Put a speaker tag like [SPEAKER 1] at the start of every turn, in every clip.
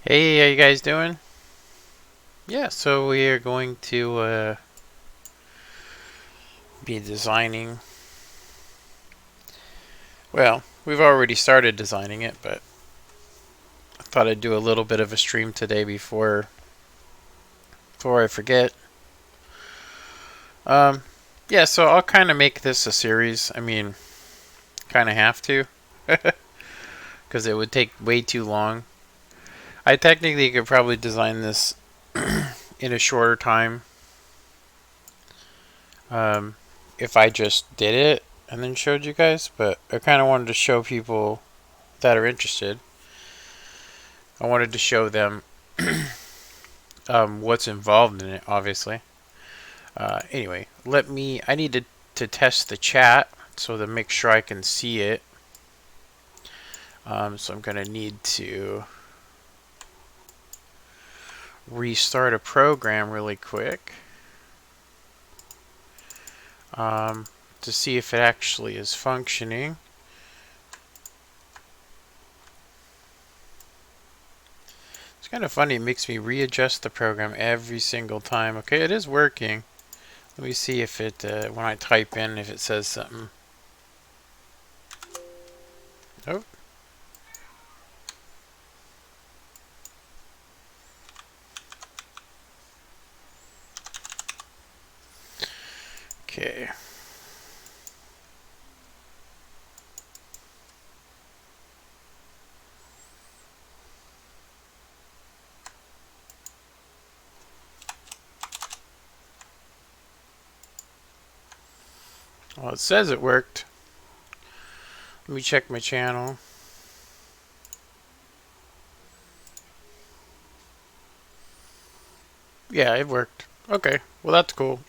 [SPEAKER 1] Hey, how you guys doing? Yeah, so we are going to be designing. Well, we've already started designing it, but I thought I'd do a little bit of a stream today before I forget. Um, yeah, so I'll kind of make this a series. I mean, kind of have to, because it would take way too long. I technically could probably design this in a shorter time, um, if I just did it and then showed you guys. But I kind of wanted to show people that are interested. I wanted to show them what's involved in it, obviously. Anyway, I need to test the chat so to make sure I can see it. So I'm going to need to restart a program really quick to see if it actually is functioning. It's kind of funny, it makes me readjust the program every single time. Okay, it is working. Let me see if it, when I type in, if it says something. Oh, okay. Well, it says it worked. Let me check my channel. Yeah, it worked. Okay, well that's cool.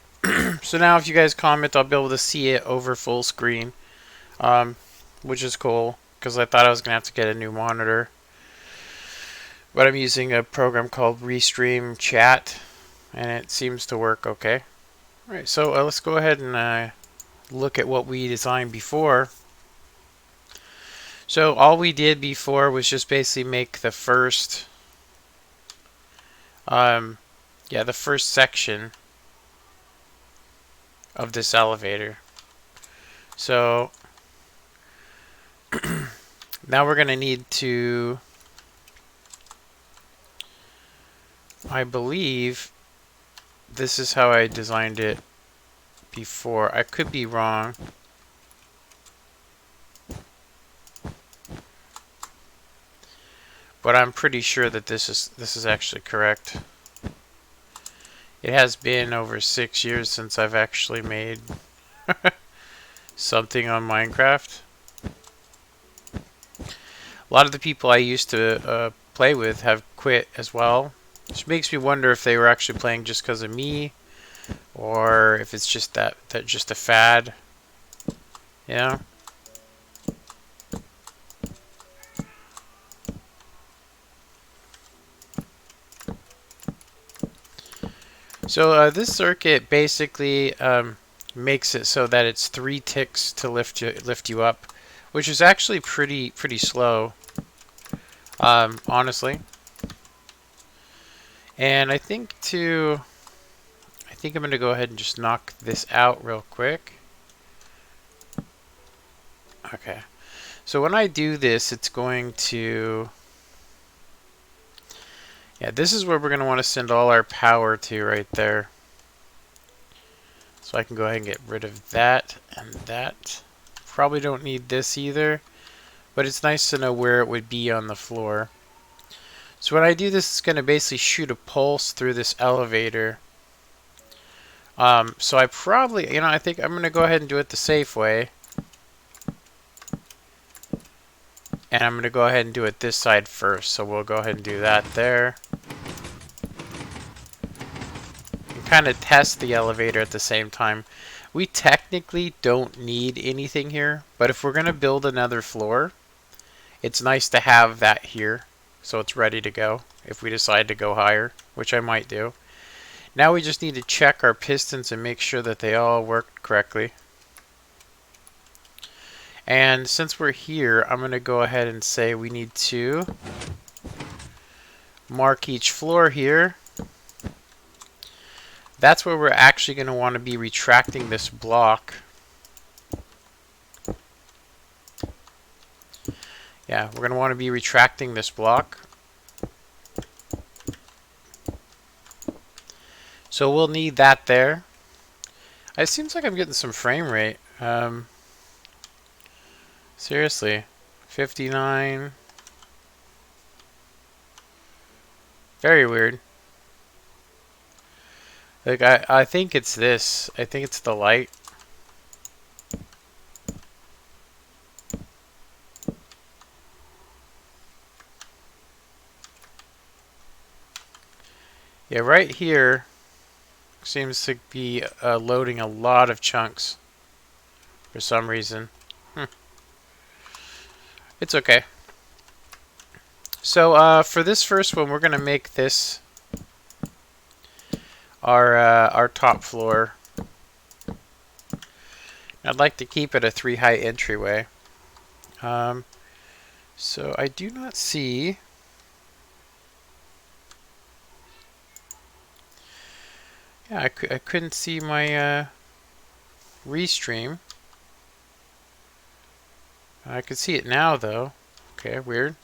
[SPEAKER 1] So now if you guys comment, I'll be able to see it over full screen, um, which is cool, because I thought I was going to have to get a new monitor. But I'm using a program called Restream Chat, and it seems to work okay. Alright, so let's go ahead and look at what we designed before. So all we did before was just basically make the first, the first section of this elevator. So now we're going to need to, I believe this is how I designed it before. I could be wrong. But I'm pretty sure that this is actually correct. It has been over 6 years since I've actually made something on Minecraft. A lot of the people I used to play with have quit as well, which makes me wonder if they were actually playing just because of me, or if it's just that just a fad. You know? So this circuit basically makes it so that it's 3 ticks to lift you up, which is actually pretty slow, honestly. And I think I'm gonna go ahead and just knock this out real quick. Okay. So when I do this, it's going to, yeah, this is where we're going to want to send all our power to right there. So I can go ahead and get rid of that and that. Probably don't need this either, but it's nice to know where it would be on the floor. So when I do this, it's going to basically shoot a pulse through this elevator. So I probably, I think I'm going to go ahead and do it the safe way. And I'm going to go ahead and do it this side first. So we'll go ahead and do that there. And kind of test the elevator at the same time. We technically don't need anything here, but if we're going to build another floor, it's nice to have that here so it's ready to go if we decide to go higher, which I might do. Now we just need to check our pistons and make sure that they all work correctly. And since we're here, I'm going to go ahead and say we need to mark each floor here. That's where we're actually going to want to be retracting this block. Yeah, we're going to want to be retracting this block. So we'll need that there. It seems like I'm getting some frame rate. Seriously. 59. Very weird. Like, I think it's this. I think it's the light. Yeah, right here seems to be loading a lot of chunks for some reason. It's okay. So for this first one, we're gonna make this our top floor. I'd like to keep it a 3-height entryway. So I do not see. Yeah, I couldn't see my restream. I can see it now though. Okay, weird.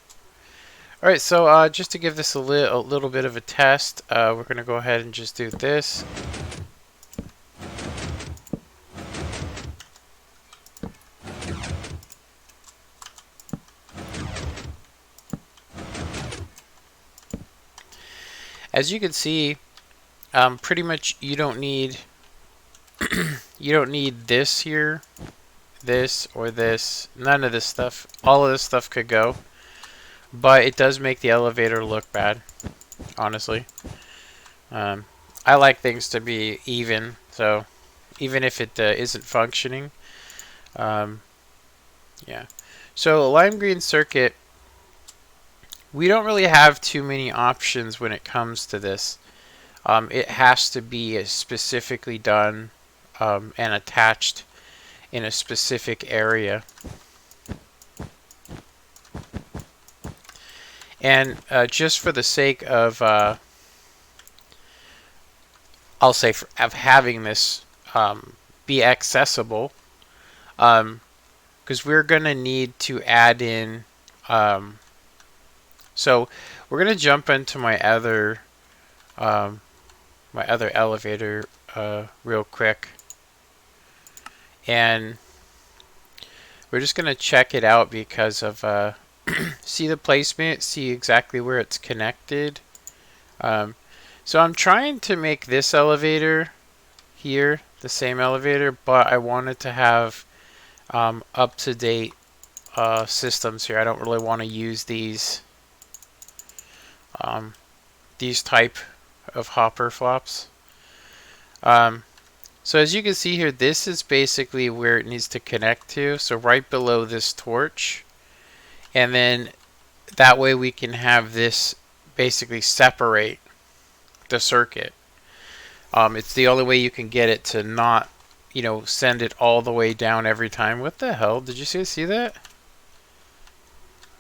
[SPEAKER 1] Alright, so just to give this a little bit of a test, we're going to go ahead and just do this. As you can see, pretty much you don't need you don't need this here, this or this. None of this stuff. All of this stuff could go. But it does make the elevator look bad, honestly. I like things to be even, so even if it isn't functioning. Yeah. So lime green circuit, we don't really have too many options when it comes to this. It has to be specifically done and attached in a specific area. And just for the sake of, I'll say, of having this be accessible, because we're going to need to add in, so we're going to jump into my other elevator real quick. And we're just going to check it out because of, see the placement, see exactly where it's connected. So I'm trying to make this elevator here the same elevator, but I wanted to have up-to-date systems here. I don't really want to use these type of hopper flops. So as you can see here, this is basically where it needs to connect to. So right below this torch. And then that way we can have this basically separate the circuit. It's the only way you can get it to not, send it all the way down every time. What the hell? Did you see that?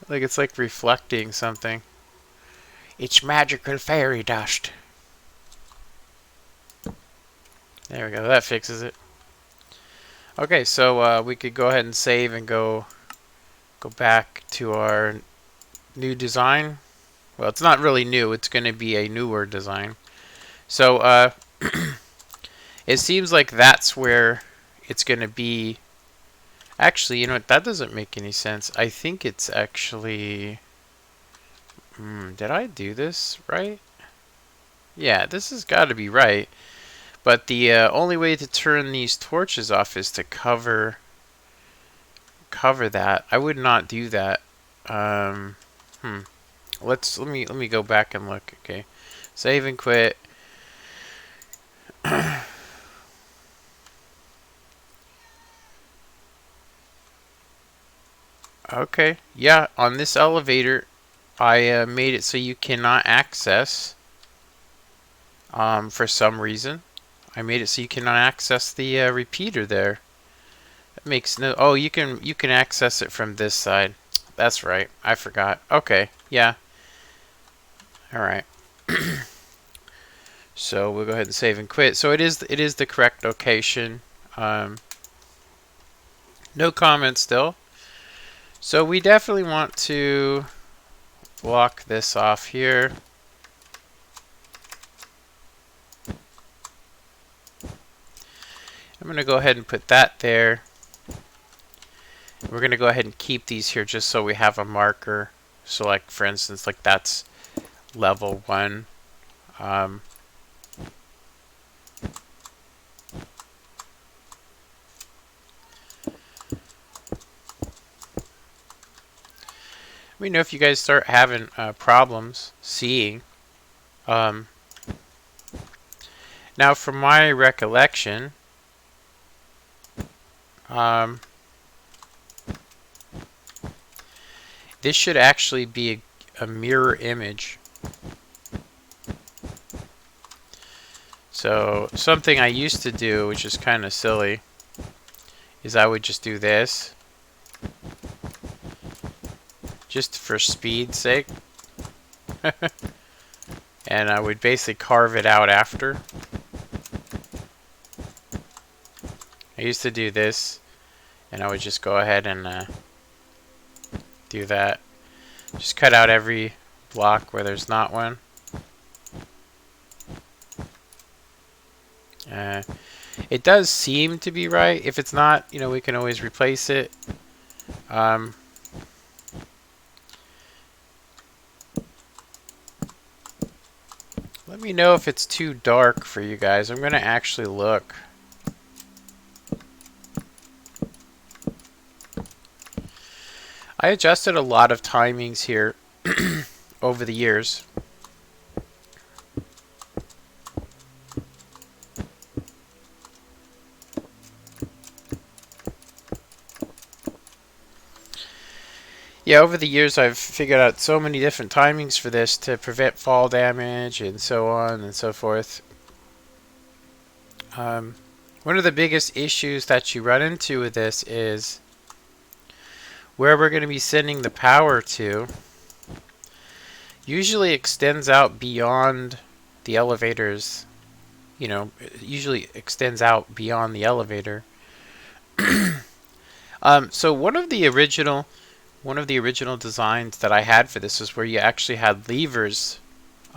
[SPEAKER 1] Like it's like reflecting something. It's magical fairy dust. There we go. That fixes it. Okay, so we could go ahead and save and go back to our new design. Well, it's not really new. It's going to be a newer design. So it seems like that's where it's going to be. Actually, you know what? That doesn't make any sense. I think it's actually... did I do this right? Yeah, this has got to be right. But the only way to turn these torches off is to cover that. I would not do that. Let me go back and look. Okay, save and quit. Okay, yeah, on this elevator, I made it so you cannot access. For some reason, I made it so you cannot access the repeater there. That makes no. Oh, you can access it from this side. That's right. I forgot. Okay, yeah. Alright. So we'll go ahead and save and quit. So it is the correct location. No comments still. So we definitely want to block this off here. I'm going to go ahead and put that there. We're going to go ahead and keep these here just so we have a marker. So like for instance, like that's level 1. Let me know if you guys start having problems seeing. Now from my recollection, this should actually be a mirror image. So something I used to do, which is kind of silly, is I would just do this, just for speed's sake. And I would basically carve it out after. I used to do this, and I would just go ahead and do that. Just cut out every block where there's not one. It does seem to be right. If it's not, you know, we can always replace it. Let me know if it's too dark for you guys. I'm going to actually look. I adjusted a lot of timings here over the years. Yeah, over the years I've figured out so many different timings for this to prevent fall damage and so on and so forth. One of the biggest issues that you run into with this is where we're going to be sending the power to usually extends out beyond the elevators. You know, it usually extends out beyond the elevator. So one of the original designs that I had for this is where you actually had levers.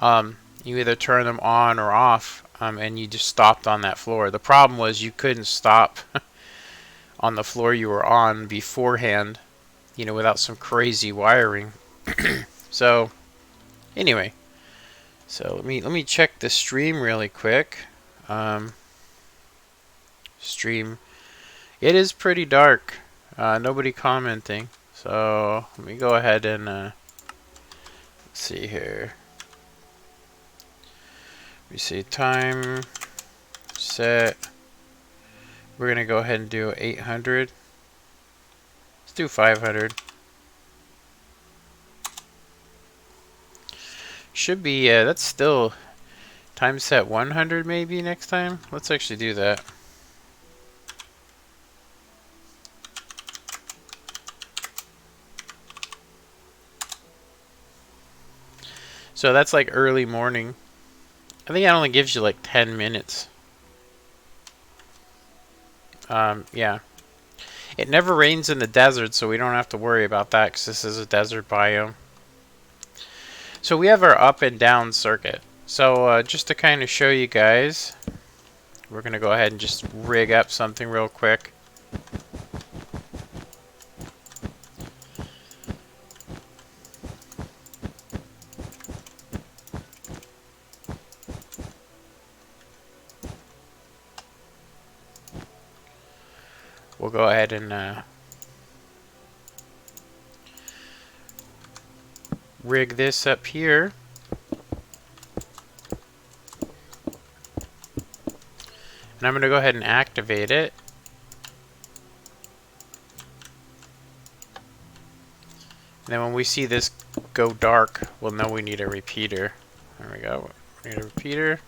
[SPEAKER 1] You either turn them on or off, and you just stopped on that floor. The problem was you couldn't stop on the floor you were on beforehand, you know, without some crazy wiring. So anyway, so let me check the stream really quick. Stream, it is pretty dark. Nobody commenting. So let me go ahead and let's see here. We see time set. We're gonna go ahead and do 800. Let's do 500. Should be that's still time set 100 maybe next time. Let's actually do that. So that's like early morning. I think it only gives you like 10 minutes. Yeah. It never rains in the desert, so we don't have to worry about that because this is a desert biome. So we have our up and down circuit. So just to kind of show you guys, we're going to go ahead and just rig up something real quick. We'll go ahead and rig this up here. And I'm going to go ahead and activate it. And then when we see this go dark, we'll know we need a repeater. There we go. We need a repeater.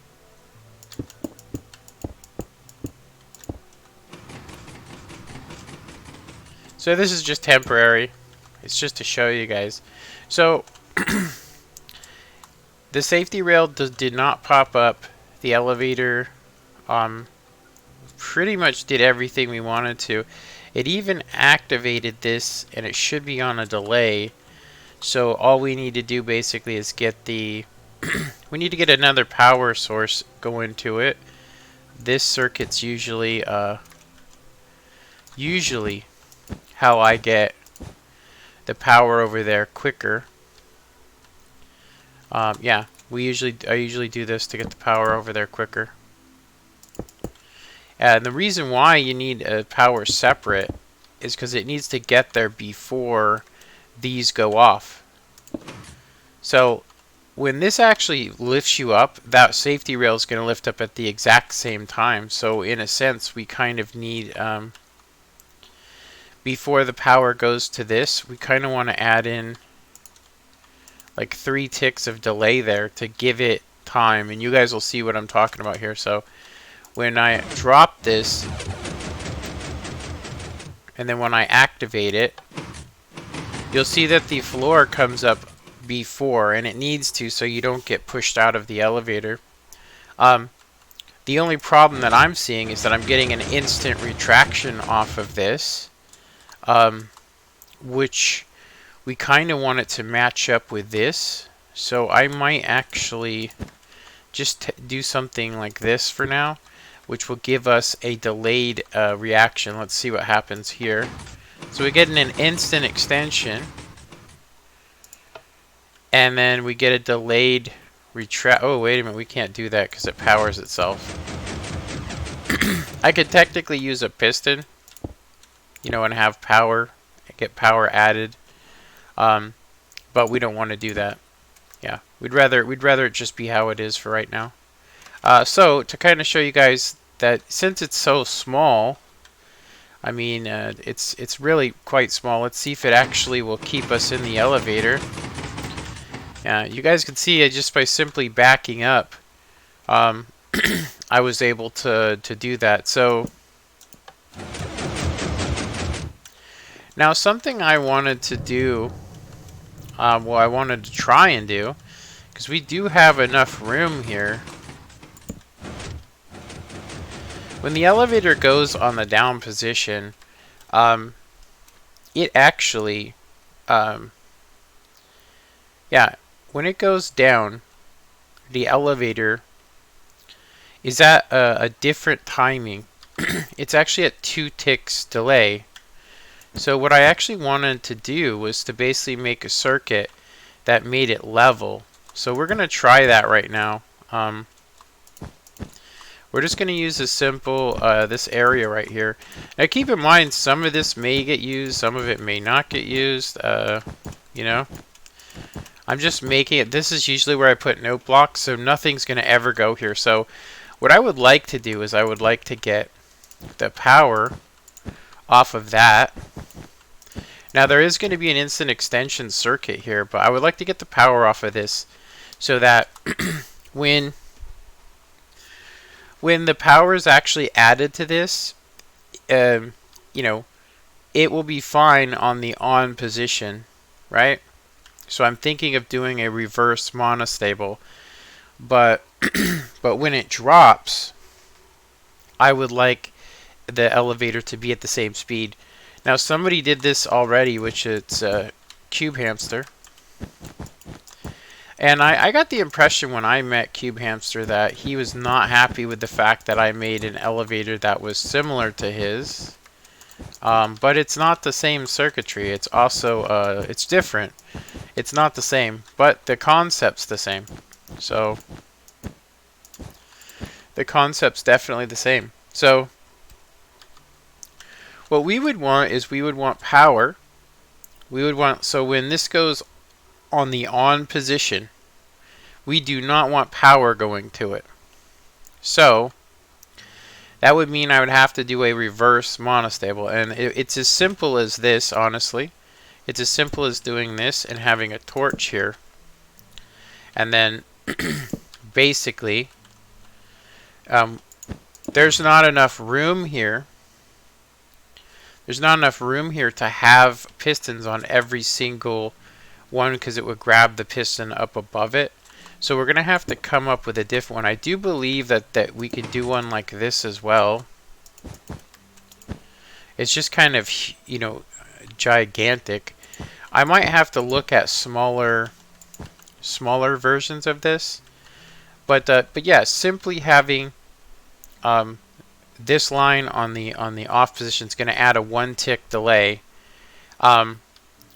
[SPEAKER 1] So this is just temporary. It's just to show you guys. So the safety rail did not pop up. The elevator pretty much did everything we wanted to. It even activated this, and it should be on a delay. So all we need to do basically is get the we need to get another power source going to it. This circuit's usually how I get the power over there quicker. Yeah, I usually do this to get the power over there quicker. And the reason why you need a power separate is because it needs to get there before these go off. So when this actually lifts you up, that safety rail is going to lift up at the exact same time. So in a sense, we kind of need, before the power goes to this, we kind of want to add in like 3 ticks of delay there to give it time. And you guys will see what I'm talking about here. So when I drop this, and then when I activate it, you'll see that the floor comes up before, and it needs to, so you don't get pushed out of the elevator. The only problem that I'm seeing is that I'm getting an instant retraction off of this, which we kind of want it to match up with this. So I might actually just do something like this for now, which will give us a delayed reaction. Let's see what happens here. So we get an instant extension, and then we get a delayed retract. Oh, wait a minute, we can't do that because it powers itself. I could technically use a piston, you know, and have power, get power added, but we don't want to do that. Yeah, we'd rather it just be how it is for right now. So to kind of show you guys that since it's so small, I mean, it's really quite small. Let's see if it actually will keep us in the elevator. Yeah, you guys can see just by simply backing up, I was able to do that. So now something I wanted to do, well, I wanted to try and do, because we do have enough room here. When the elevator goes on the down position, it actually, yeah, when it goes down, the elevator is at a different timing. It's actually at 2 ticks delay. So what I actually wanted to do was to basically make a circuit that made it level. So we're going to try that right now. We're just going to use a simple, this area right here. Now keep in mind, some of this may get used, some of it may not get used, you know. I'm just making it, this is usually where I put note blocks, so nothing's going to ever go here. So what I would like to do is I would like to get the power off of that. Now there is going to be an instant extension circuit here, but I would like to get the power off of this so that when the power is actually added to this, you know, it will be fine on the on position, right? So I'm thinking of doing a reverse monostable, but but when it drops, I would like the elevator to be at the same speed. Now somebody did this already, which it's Cube Hamster. And I got the impression when I met Cube Hamster that he was not happy with the fact that I made an elevator that was similar to his. But it's not the same circuitry. It's also, it's different. It's not the same, but the concept's the same. So, the concept's definitely the same. So, what we would want is we would want power. We would want, so when this goes on the on position, we do not want power going to it. So that would mean I would have to do a reverse monostable, and it's as simple as this, honestly. It's as simple as doing this and having a torch here, and then basically there's not enough room here. There's not enough room here to have pistons on every single one because it would grab the piston up above it. So we're going to have to come up with a different one. I do believe that we could do one like this as well. It's just kind of, you know, gigantic. I might have to look at smaller versions of this. But yeah, simply having this line on the off position is going to add a 1 tick delay,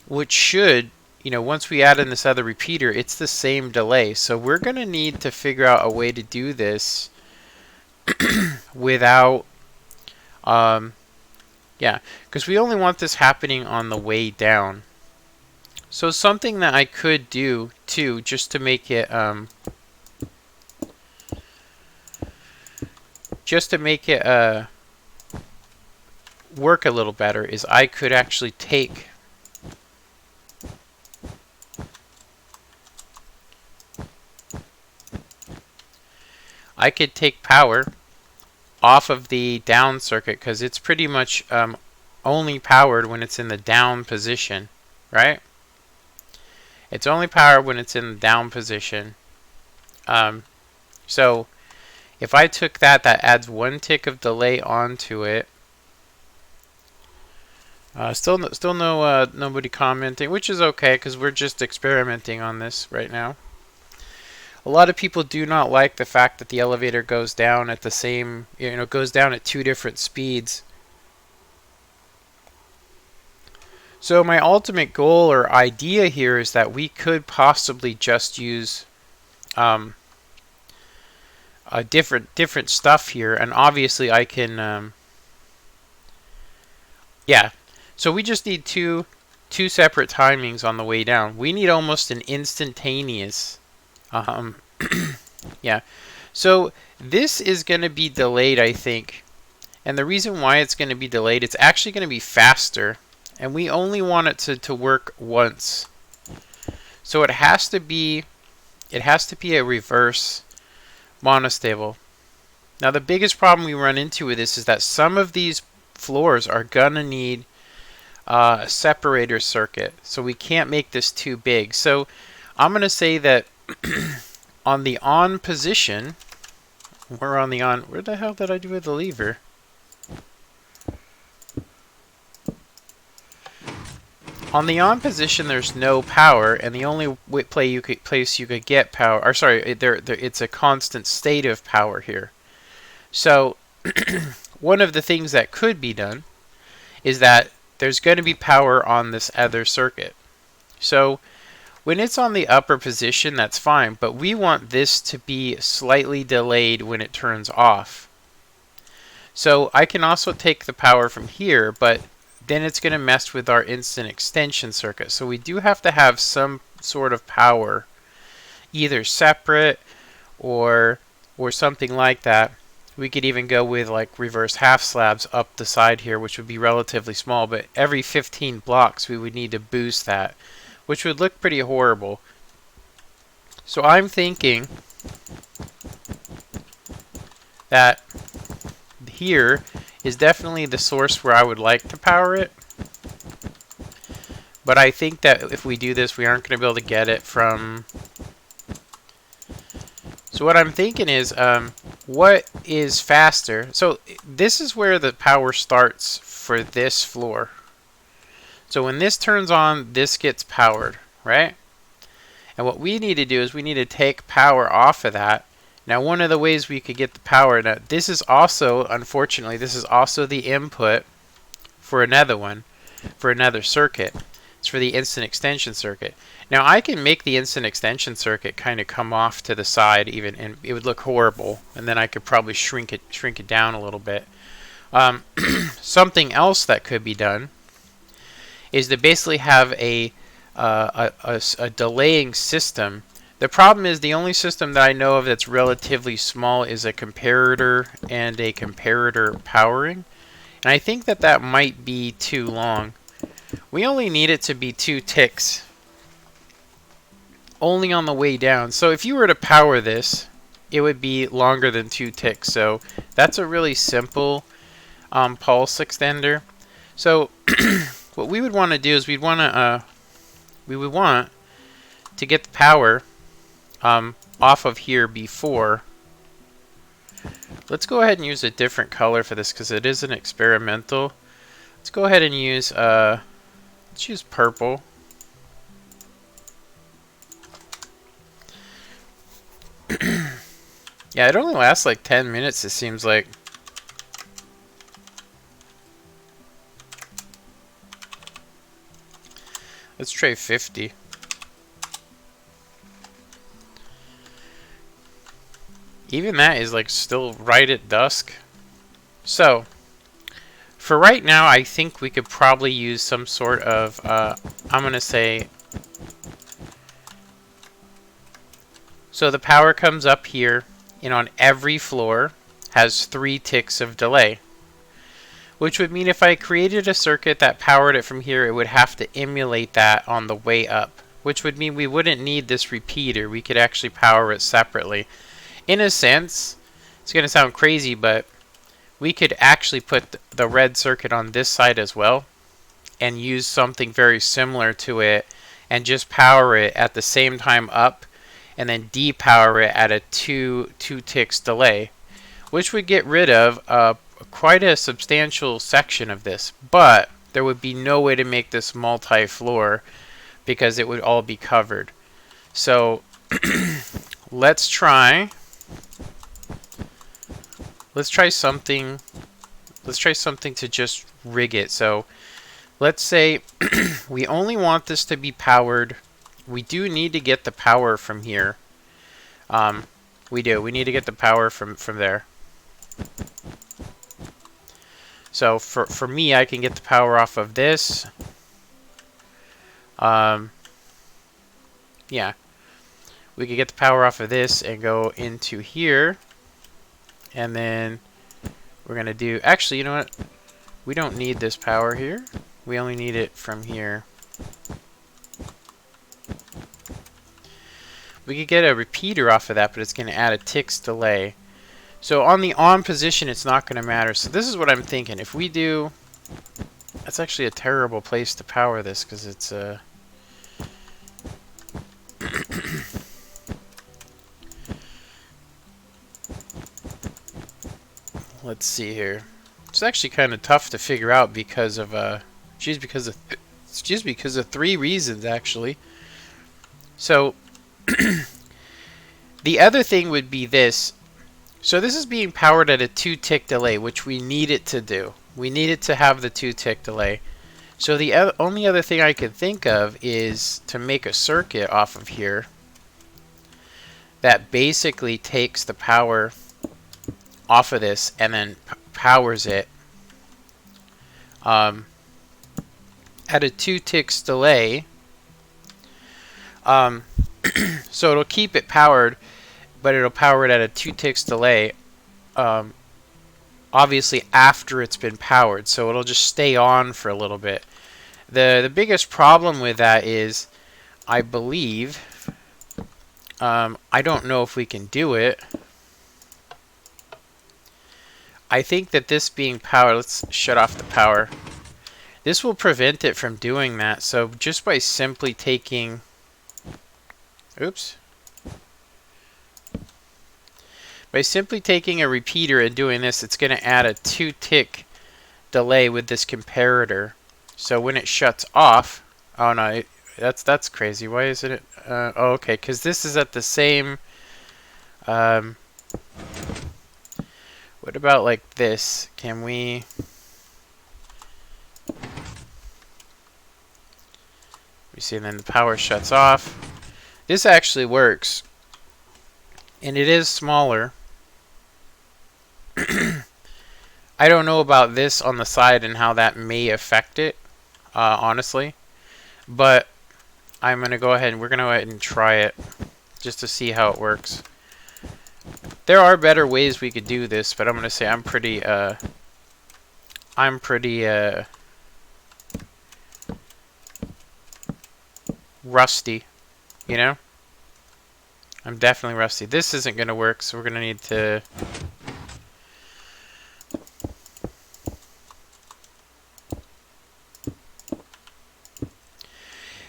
[SPEAKER 1] which should, you know, once we add in this other repeater, it's the same delay. So we're going to need to figure out a way to do this without, yeah, because we only want this happening on the way down. So something that I could do too, just to make it work a little better, is I could actually take power off of the down circuit, because it's pretty much only powered when it's in the down position, right? It's only powered when it's in the down position. So if I took that adds 1 tick of delay onto it. Still no nobody commenting, which is okay because we're just experimenting on this right now. A lot of people do not like the fact that the elevator goes down at the same, you know, goes down at 2 different speeds. So my ultimate goal or idea here is that we could possibly just use a different stuff here, and obviously I can yeah. So we just need two separate timings on the way down. We need almost an instantaneous yeah. So this is going to be delayed, I think. And the reason why it's going to be delayed, it's actually going to be faster. And we only want it to work once. So it has to be a reverse monostable. Now the biggest problem we run into with this is that some of these floors are going to need a separator circuit. So we can't make this too big. So I'm going to say that on the on position, we're on the on. Where the hell did I do with the lever? On the on position, there's no power, and the only place you could get power, or sorry, it's a constant state of power here. So one of the things that could be done is that there's going to be power on this other circuit. So when it's on the upper position, that's fine, but we want this to be slightly delayed when it turns off. So I can also take the power from here, but then it's going to mess with our instant extension circuit. So we do have to have some sort of power, either separate or something like that. We could even go with like reverse half slabs up the side here, which would be relatively small, but every 15 blocks we would need to boost that, which would look pretty horrible. So I'm thinking that here is definitely the source where I would like to power it. But I think that if we do this, we aren't going to be able to get it from... So what I'm thinking is, what is faster? So this is where the power starts for this floor. So when this turns on, this gets powered, right? And what we need to do is we need to take power off of that. Now one of the ways we could get the power, now this is also, unfortunately, this is also the input for another one, for another circuit. It's for the instant extension circuit. Now I can make the instant extension circuit kind of come off to the side even, and it would look horrible, and then I could probably shrink it down a little bit. Something else that could be done is to basically have a delaying system. The problem is the only system that I know of that's relatively small is a comparator and a comparator powering. And I think that might be too long. We only need it to be 2 ticks. Only on the way down. So if you were to power this, it would be longer than 2 ticks. So that's a really simple pulse extender. So what we would want to do is we would want to get the power off of here before. Let's go ahead and use a different color for this because it is an experimental. Let's go ahead and use let's use purple. Yeah, it only lasts like 10 minutes, it seems like. Let's try 50. Even that is like still right at dusk. So, for right now, I think we could probably use some sort of, I'm going to say, so the power comes up here, and on every floor has 3 ticks of delay. Which would mean if I created a circuit that powered it from here, it would have to emulate that on the way up. Which would mean we wouldn't need this repeater. We could actually power it separately. In a sense, it's going to sound crazy, but we could actually put the red circuit on this side as well and use something very similar to it and just power it at the same time up and then depower it at a two ticks delay, which would get rid of quite a substantial section of this, but there would be no way to make this multi-floor because it would all be covered. So let's try something to just rig it. So let's say we only want this to be powered. We do need to get the power from here. We need to get the power from there. So for me, I can get the power off of this. Yeah. We could get the power off of this and go into here. And then we're going to do... Actually, you know what? We don't need this power here. We only need it from here. We could get a repeater off of that, but it's going to add a tick's delay. So on the on position, it's not going to matter. So this is what I'm thinking. If we do... That's actually a terrible place to power this because it's a... Let's see here. It's actually kind of tough to figure out because of because of 3 reasons actually. So the other thing would be this. So this is being powered at a 2-tick delay, which we need it to do. We need it to have the 2-tick delay. So the only other thing I can think of is to make a circuit off of here that basically takes the power off of this and then powers it at a 2-ticks delay. So it'll keep it powered, but it'll power it at a 2-ticks delay, obviously after it's been powered, so it'll just stay on for a little bit. The biggest problem with that is, I believe, I don't know if we can do it. I think that this being powered, let's shut off the power. This will prevent it from doing that, so just by simply taking... Oops. By simply taking a repeater and doing this, it's going to add a 2-tick delay with this comparator. So when it shuts off... Oh no, that's crazy. Why isn't it... oh, okay, because this is at the same... what about like this? Can we... We see, and then the power shuts off. This actually works. And it is smaller. I don't know about this on the side and how that may affect it, honestly. But I'm going to go ahead and we're going to go ahead and try it just to see how it works. There are better ways we could do this, but I'm going to say I'm pretty rusty, you know? I'm definitely rusty. This isn't going to work, so we're going to need to...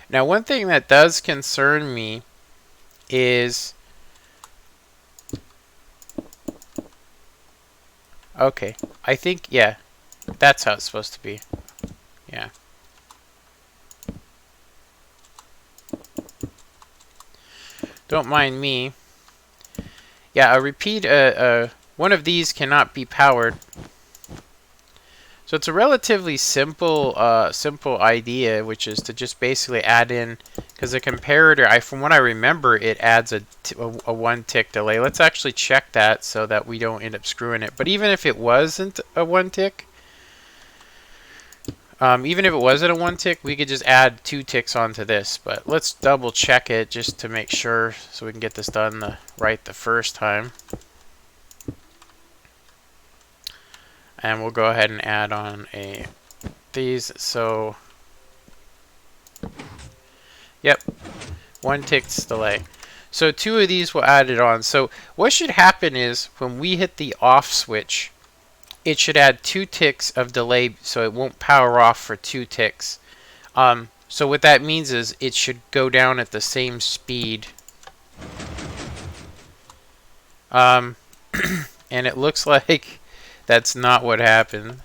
[SPEAKER 1] Now, one thing that does concern me is Okay, I think, yeah, that's how it's supposed to be. Yeah. Don't mind me. Yeah, a repeat, one of these cannot be powered. So it's a relatively simple, simple idea, which is to just basically add in, because the comparator, from what I remember, it adds a 1 tick delay. Let's actually check that so that we don't end up screwing it. But even if it wasn't a 1 tick, even if it wasn't a 1 tick, we could just add 2 ticks onto this. But let's double check it just to make sure so we can get this done right the first time. And we'll go ahead and add on these. So, yep, 1 tick's delay. So 2 of these will add it on. So what should happen is when we hit the off switch, it should add 2 ticks of delay so it won't power off for 2 ticks. So what that means is it should go down at the same speed. And it looks like that's not what happened.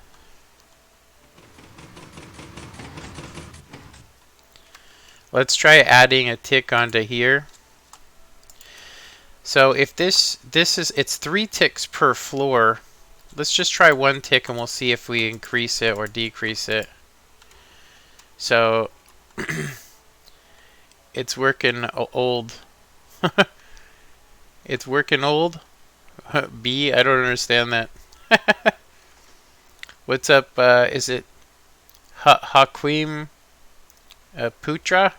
[SPEAKER 1] Let's try adding a tick onto here. So if this is, it's 3 ticks per floor. Let's just try 1 tick and we'll see if we increase it or decrease it. So it's working old. It's working old. B, I don't understand that. What's up? Is it Hakim Putra?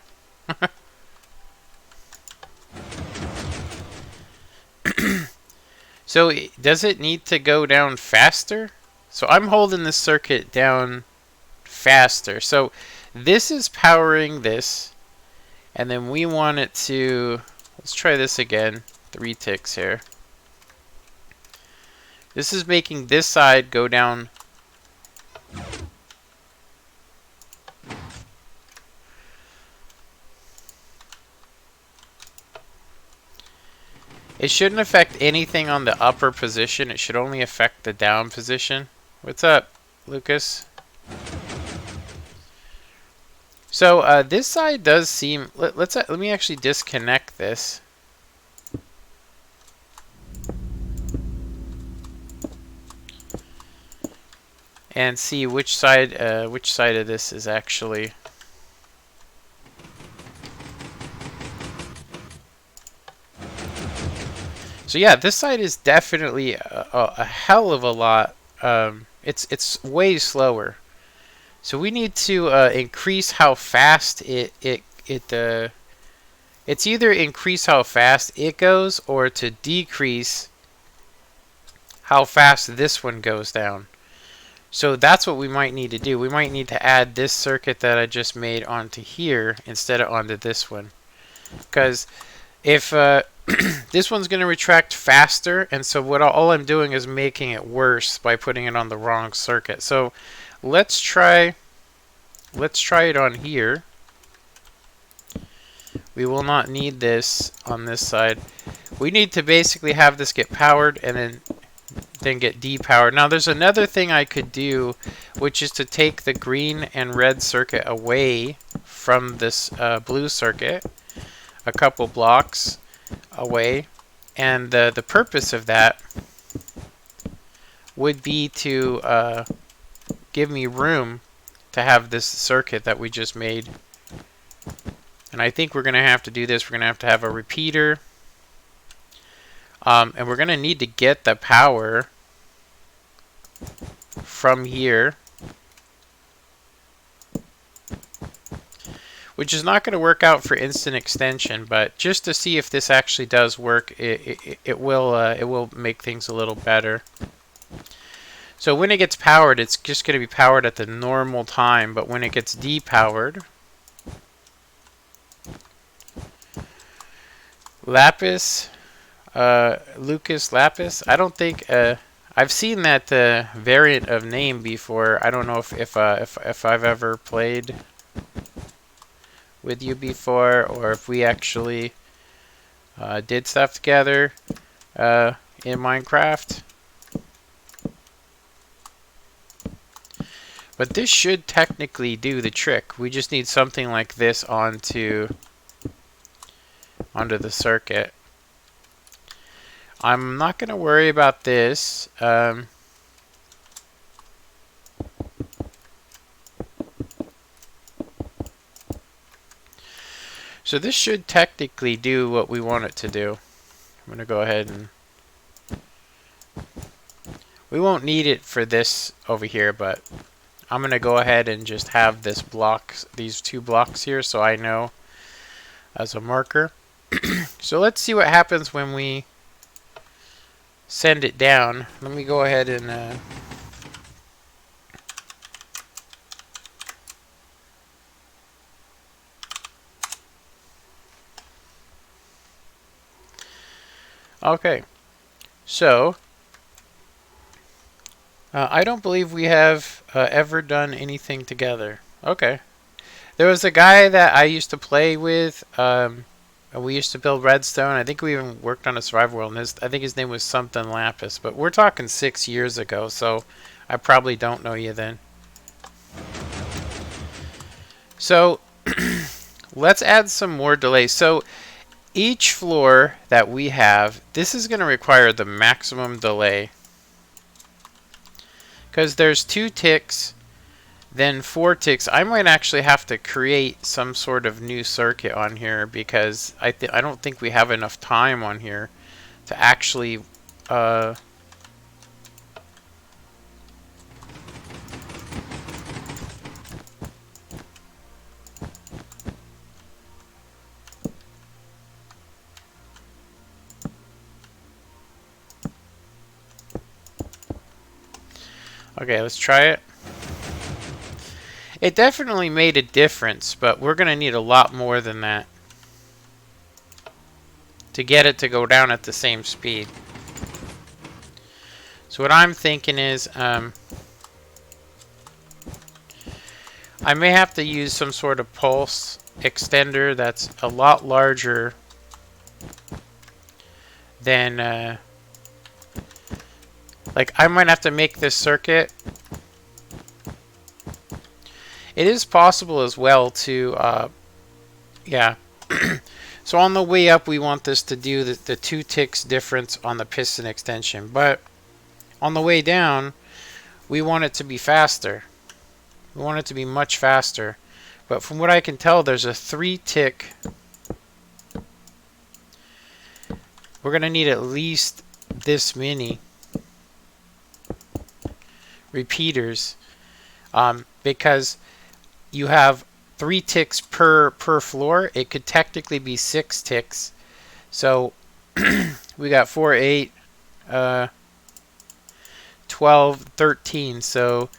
[SPEAKER 1] So does it need to go down faster? So I'm holding this circuit down faster. So this is powering this, and then we want it to, let's try this again, 3 ticks here. This is making this side go down. It shouldn't affect anything on the upper position. It should only affect the down position. What's up, Lucas? So this side does seem. Let me actually disconnect this. And see which side of this is actually. So yeah, this side is definitely a hell of a lot. It's way slower. So we need to increase how fast it's either increase how fast it goes or to decrease how fast this one goes down. So that's what we might need to do. We might need to add this circuit that I just made onto here instead of onto this one. Because if this one's going to retract faster, and so all I'm doing is making it worse by putting it on the wrong circuit. So let's try it on here. We will not need this on this side. We need to basically have this get powered and then get depowered. Now there's another thing I could do, which is to take the green and red circuit away from this blue circuit a couple blocks away, and the purpose of that would be to give me room to have this circuit that we just made. And I think we're going to have to do this. We're going to have a repeater, and we're going to need to get the power from here, which is not going to work out for instant extension, but just to see if this actually does work, it will make things a little better. So when it gets powered, it's just going to be powered at the normal time, but when it gets depowered, Lapis, Lucas Lapis, I don't think I've seen that variant of name before. I don't know if I've ever played with you before, or if we actually did stuff together in Minecraft. But this should technically do the trick. We just need something like this onto the circuit. I'm not going to worry about this. So this should technically do what we want it to do. I'm going to go ahead and... We won't need it for this over here, but I'm going to go ahead and just have this block, these two blocks here, so I know as a marker. So let's see what happens when we send it down. Let me go ahead and... Okay, so I don't believe we have ever done anything together. Okay. There was a guy that I used to play with. We used to build redstone. I think we even worked on a survival world. And I think his name was something Lapis. But we're talking 6 years ago, so I probably don't know you then. So let's add some more delay. So each floor that we have, this is going to require the maximum delay. Because there's 2 ticks, then 4 ticks. I might actually have to create some sort of new circuit on here because I don't think we have enough time on here to actually Okay, let's try it. It definitely made a difference, but we're going to need a lot more than that to get it to go down at the same speed. So what I'm thinking is I may have to use some sort of pulse extender that's a lot larger than like I might have to make this circuit. It is possible as well to yeah. So on the way up we want this to do the 2 ticks difference on the piston extension, but on the way down we want it to be faster. We want it to be much faster. But from what I can tell, there's a 3 tick. We're going to need at least this many repeaters because you have 3 ticks per floor. It could technically be 6 ticks. So we got 4, 8, 12, 13. So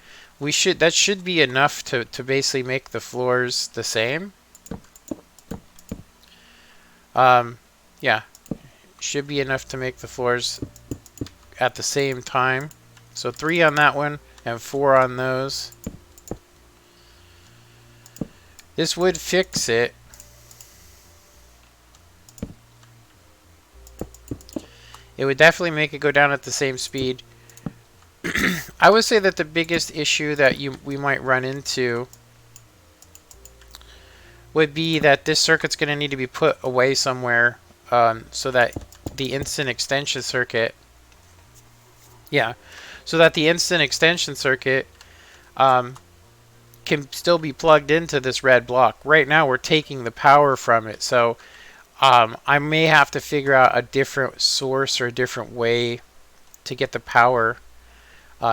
[SPEAKER 1] that should be enough to basically make the floors the same. Yeah, should be enough to make the floors at the same time. So 3 on that one and 4 on those. This would fix it. It would definitely make it go down at the same speed. I would say that the biggest issue that we might run into would be that this circuit's going to need to be put away somewhere so that the instant extension circuit, can still be plugged into this red block. Right now we're taking the power from it, so I may have to figure out a different source or a different way to get the power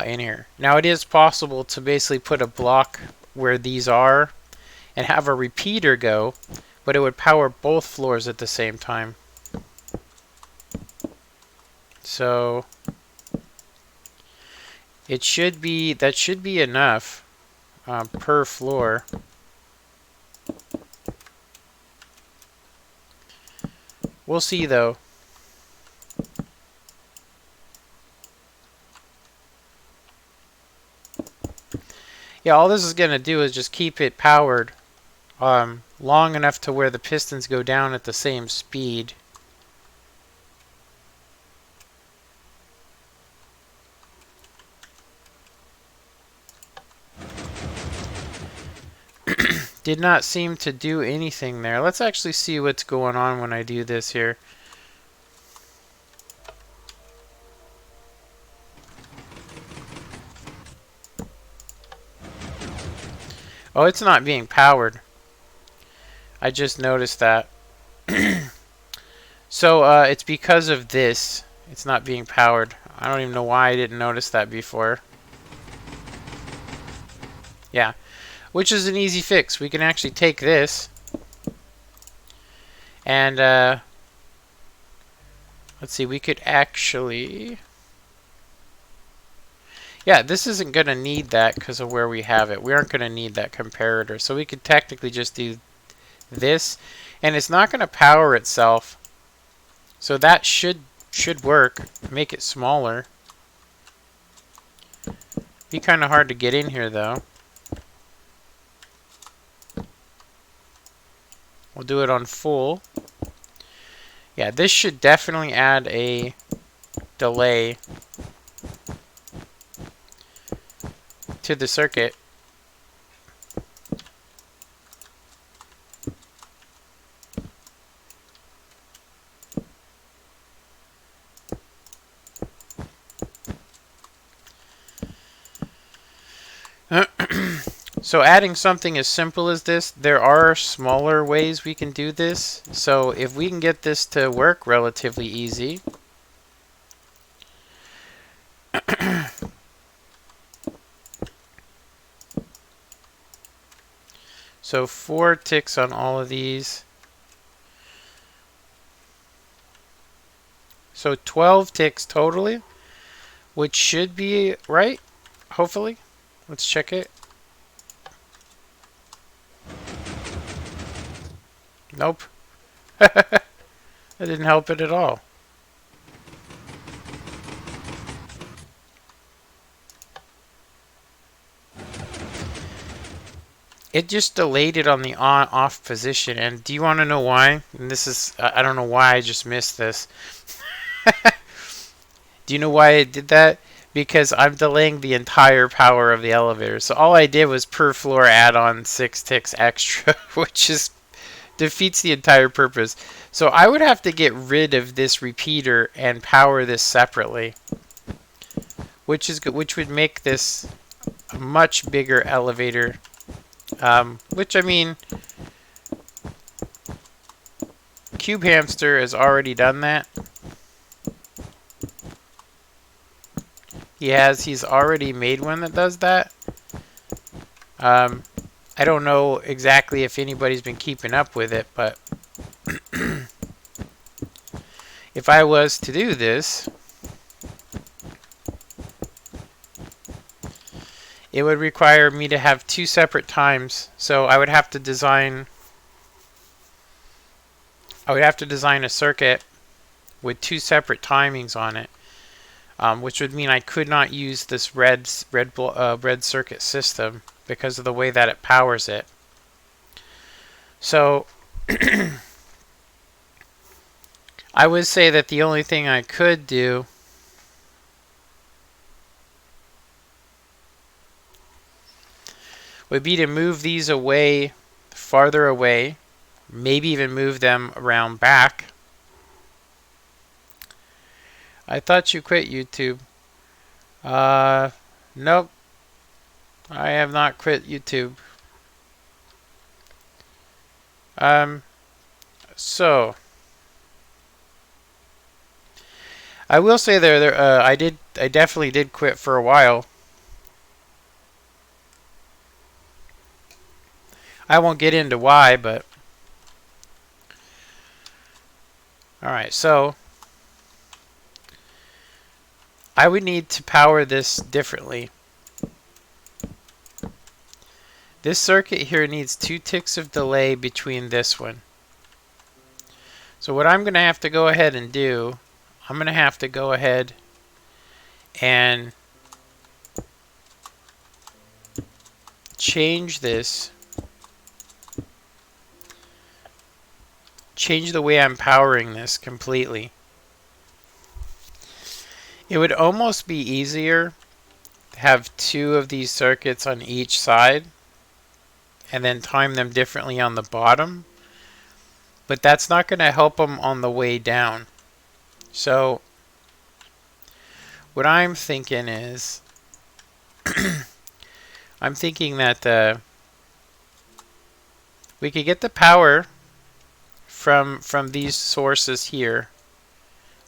[SPEAKER 1] in here. Now it is possible to basically put a block where these are and have a repeater go, but it would power both floors at the same time. So that should be enough per floor. We'll see though. Yeah, all this is going to do is just keep it powered long enough to where the pistons go down at the same speed. Did not seem to do anything there. Let's actually see what's going on when I do this here. Oh, it's not being powered. I just noticed that. So it's because of this. It's not being powered. I don't even know why I didn't notice that before. Yeah, which is an easy fix. We can actually take this and let's see, we could actually... Yeah, this isn't going to need that because of where we have it. We aren't going to need that comparator. So we could technically just do this, and it's not going to power itself. So that should work. Make it smaller. Be kind of hard to get in here though. We'll do it on full. Yeah, this should definitely add a delay to the circuit. So adding something as simple as this, there are smaller ways we can do this. So if we can get this to work relatively easy, so 4 ticks on all of these. So 12 ticks totally, which should be right, hopefully. Let's check it. Nope. That didn't help it at all. It just delayed it on the on-off position. And do you want to know why? And this is, I don't know why I just missed this. Do you know why it did that? Because I'm delaying the entire power of the elevator. So all I did was per floor add on 6 ticks extra, which is defeats the entire purpose. So I would have to get rid of this repeater and power this separately, which would make this a much bigger elevator. Which, I mean, Cube Hamster has already done that. He's already made one that does that. I don't know exactly if anybody's been keeping up with it, but if I was to do this, it would require me to have 2 separate times. So I would have to design a circuit with 2 separate timings on it, which would mean I could not use this red circuit system because of the way that it powers it. So I would say that the only thing I could do would be to move these away, farther away, maybe even move them around back. I thought you quit YouTube. Nope. I have not quit YouTube. So I will say I definitely did quit for a while. I won't get into why, but alright, so I would need to power this differently. This circuit here needs 2 ticks of delay between this one. So what I'm going to have to go ahead and do, I'm going to have to go ahead and change this. Change the way I'm powering this completely. It would almost be easier to have 2 of these circuits on each side and then time them differently on the bottom. But that's not going to help them on the way down. So what I'm thinking is, I'm thinking that we could get the power from these sources here.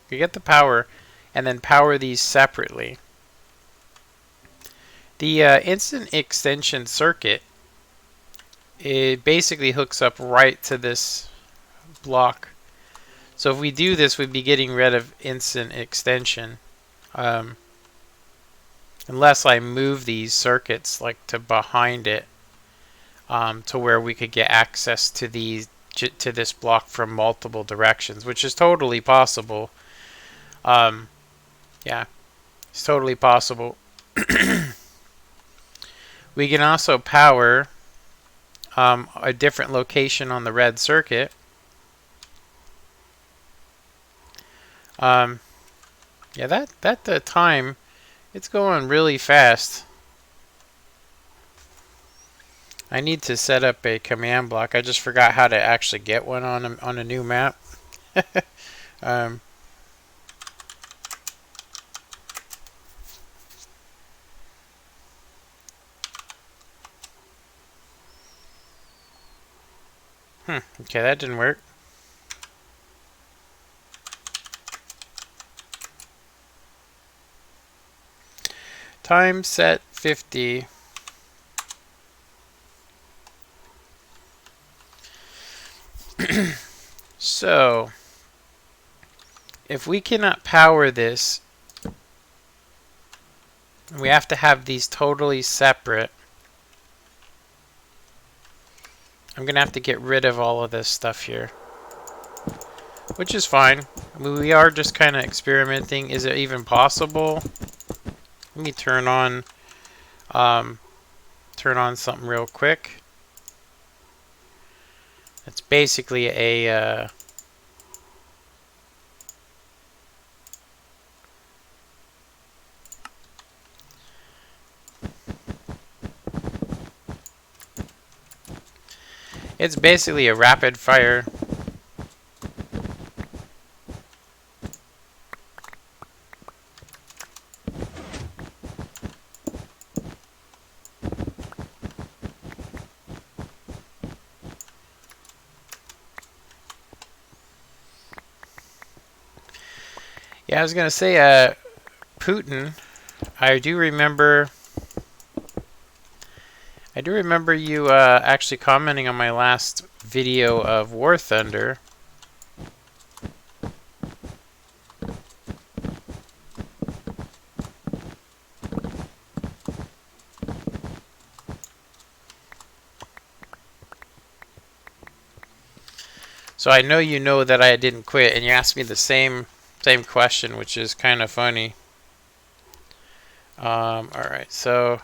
[SPEAKER 1] We get the power and then power these separately. The instant extension circuit, it basically hooks up right to this block. So if we do this, we'd be getting rid of instant extension. Unless I move these circuits like to behind it, to where we could get access to this block from multiple directions, which is totally possible. Yeah, it's totally possible. We can also power a different location on the red circuit. Yeah, that the time, it's going really fast. I need to set up a command block. I just forgot how to actually get one on a new map. Okay, that didn't work. Time set 50. So, if we cannot power this, we have to have these totally separate. I'm going to have to get rid of all of this stuff here, which is fine. I mean, we are just kind of experimenting. Is it even possible? Let me turn on something real quick. It's basically a it's basically a rapid fire. Yeah, I was gonna say, Putin. I do remember you actually commenting on my last video of War Thunder. So I know you know that I didn't quit, and you asked me the same question, which is kind of funny. All right, so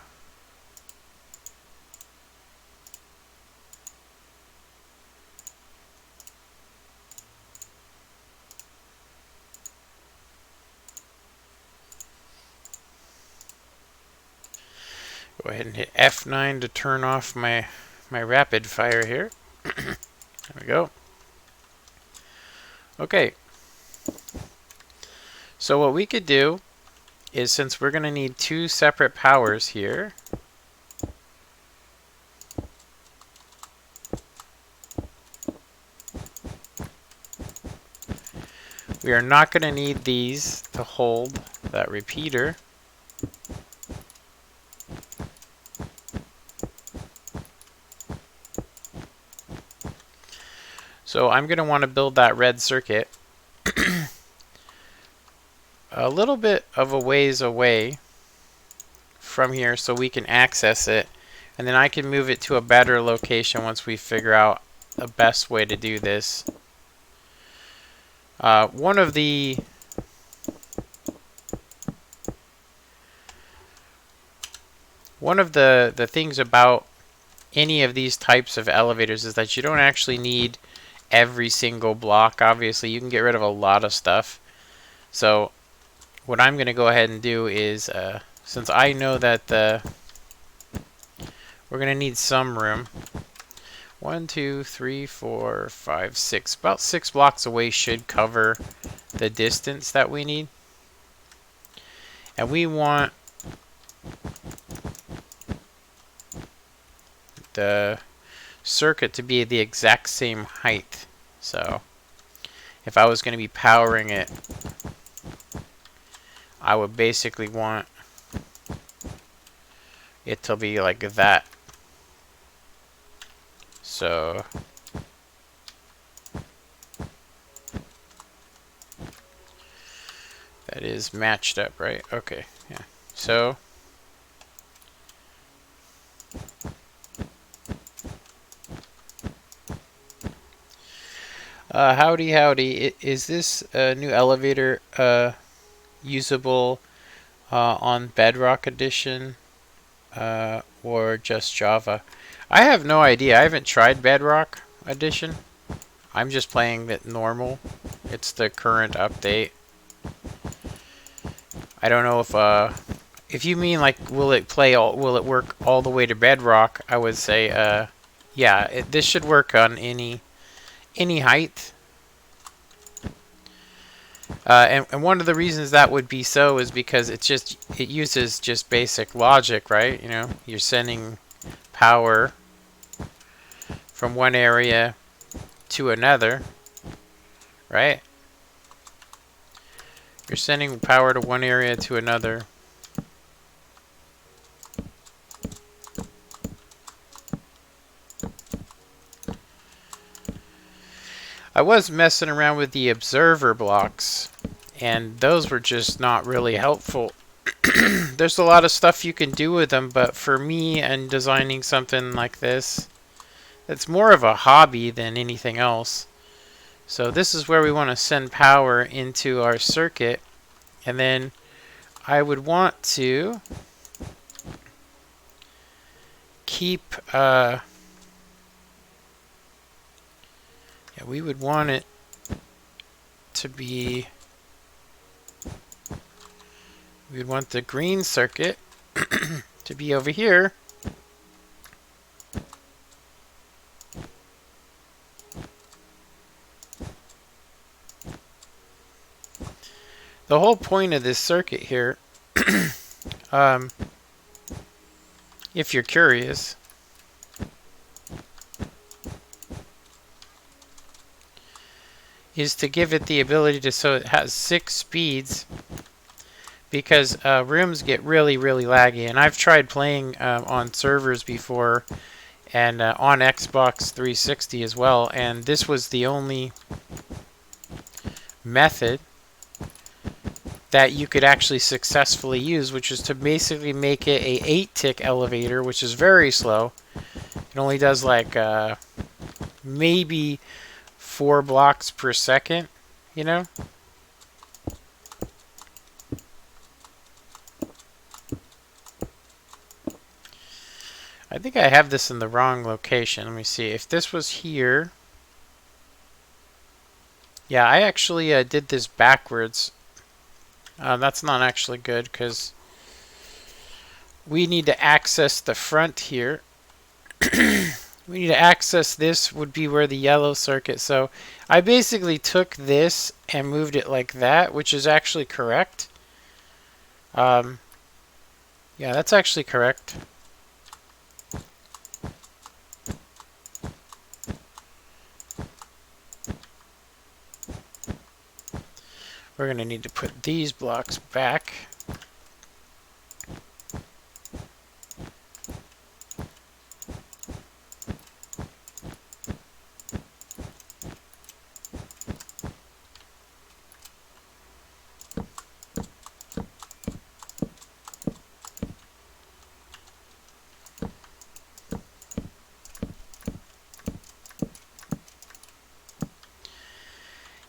[SPEAKER 1] go ahead and hit F9 to turn off my rapid fire here. There we go. Okay. So what we could do is, since we're going to need two separate powers here, we are not going to need these to hold that repeater. So I'm going to want to build that red circuit a little bit of a ways away from here so we can access it, and then I can move it to a better location once we figure out the best way to do this. One of the things about any of these types of elevators is that you don't actually need every single block. Obviously, you can get rid of a lot of stuff. So what I'm going to go ahead and do is, since I know that we're going to need some room, 1, 2, 3, 4, 5, 6. About 6 blocks away should cover the distance that we need. And we want the circuit to be the exact same height. So if I was going to be powering it, I would basically want it to be like that. So that is matched up, right? Okay, yeah. So howdy howdy. Is this new elevator usable on Bedrock Edition or just Java? I have no idea. I haven't tried Bedrock Edition. I'm just playing it normal. It's the current update. I don't know if you mean like will it work all the way to Bedrock? I would say yeah, this should work on any height. And one of the reasons that would be so is because it uses just basic logic, right? You know, you're sending power from one area to another, right? You're sending power to one area to another. I was messing around with the observer blocks, and those were just not really helpful. There's a lot of stuff you can do with them, but for me and designing something like this, it's more of a hobby than anything else. So this is where we want to send power into our circuit, and then I would want to keep we would want it to be, we'd want the green circuit to be over here. The whole point of this circuit here, if you're curious, is to give it the ability to, so it has 6 speeds, because rooms get really laggy, and I've tried playing on servers before and on Xbox 360 as well, and this was the only method that you could actually successfully use, which is to basically make it a 8-tick elevator, which is very slow. It only does like maybe 4 blocks per second, you know? I think I have this in the wrong location. Let me see. If this was here... Yeah, I actually did this backwards. That's not actually good, because we need to access the front here. We need to access this, would be where the yellow circuit. So I basically took this and moved it like that, which is actually correct. Yeah, that's actually correct. We're going to need to put these blocks back.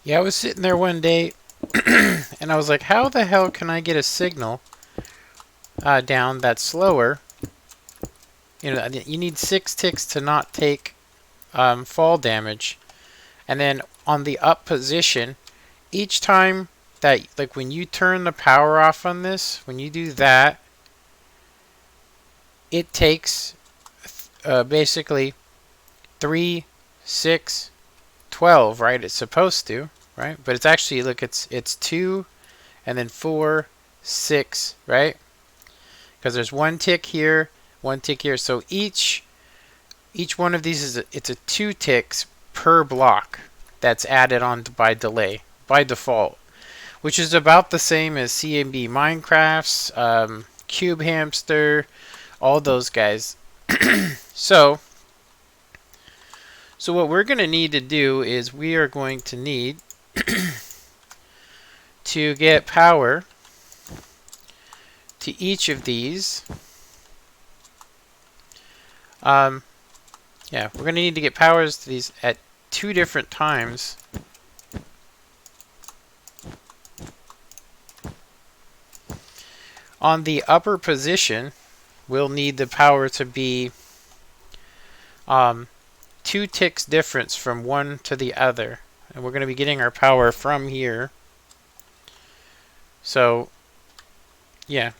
[SPEAKER 1] Yeah, I was sitting there one day and I was like, how the hell can I get a signal down that's slower? You know, you need 6 ticks to not take fall damage. And then on the up position, each time that, like when you turn the power off on this, when you do that, it takes basically 3, 6, 12, right? It's supposed to, right? But it's actually, look, it's 2 and then 4, 6, right? Because there's one tick here, one tick here. So each one of these is it's a 2 ticks per block that's added on by delay by default, which is about the same as CMB Minecraft's, Cube Hamster, all those guys. So what we're going to need to do is we are going to need to get power to each of these. Yeah, we're going to need to get powers to these at 2 different times. On the upper position, we'll need the power to be 2 ticks difference from one to the other. And we're going to be getting our power from here. So, yeah.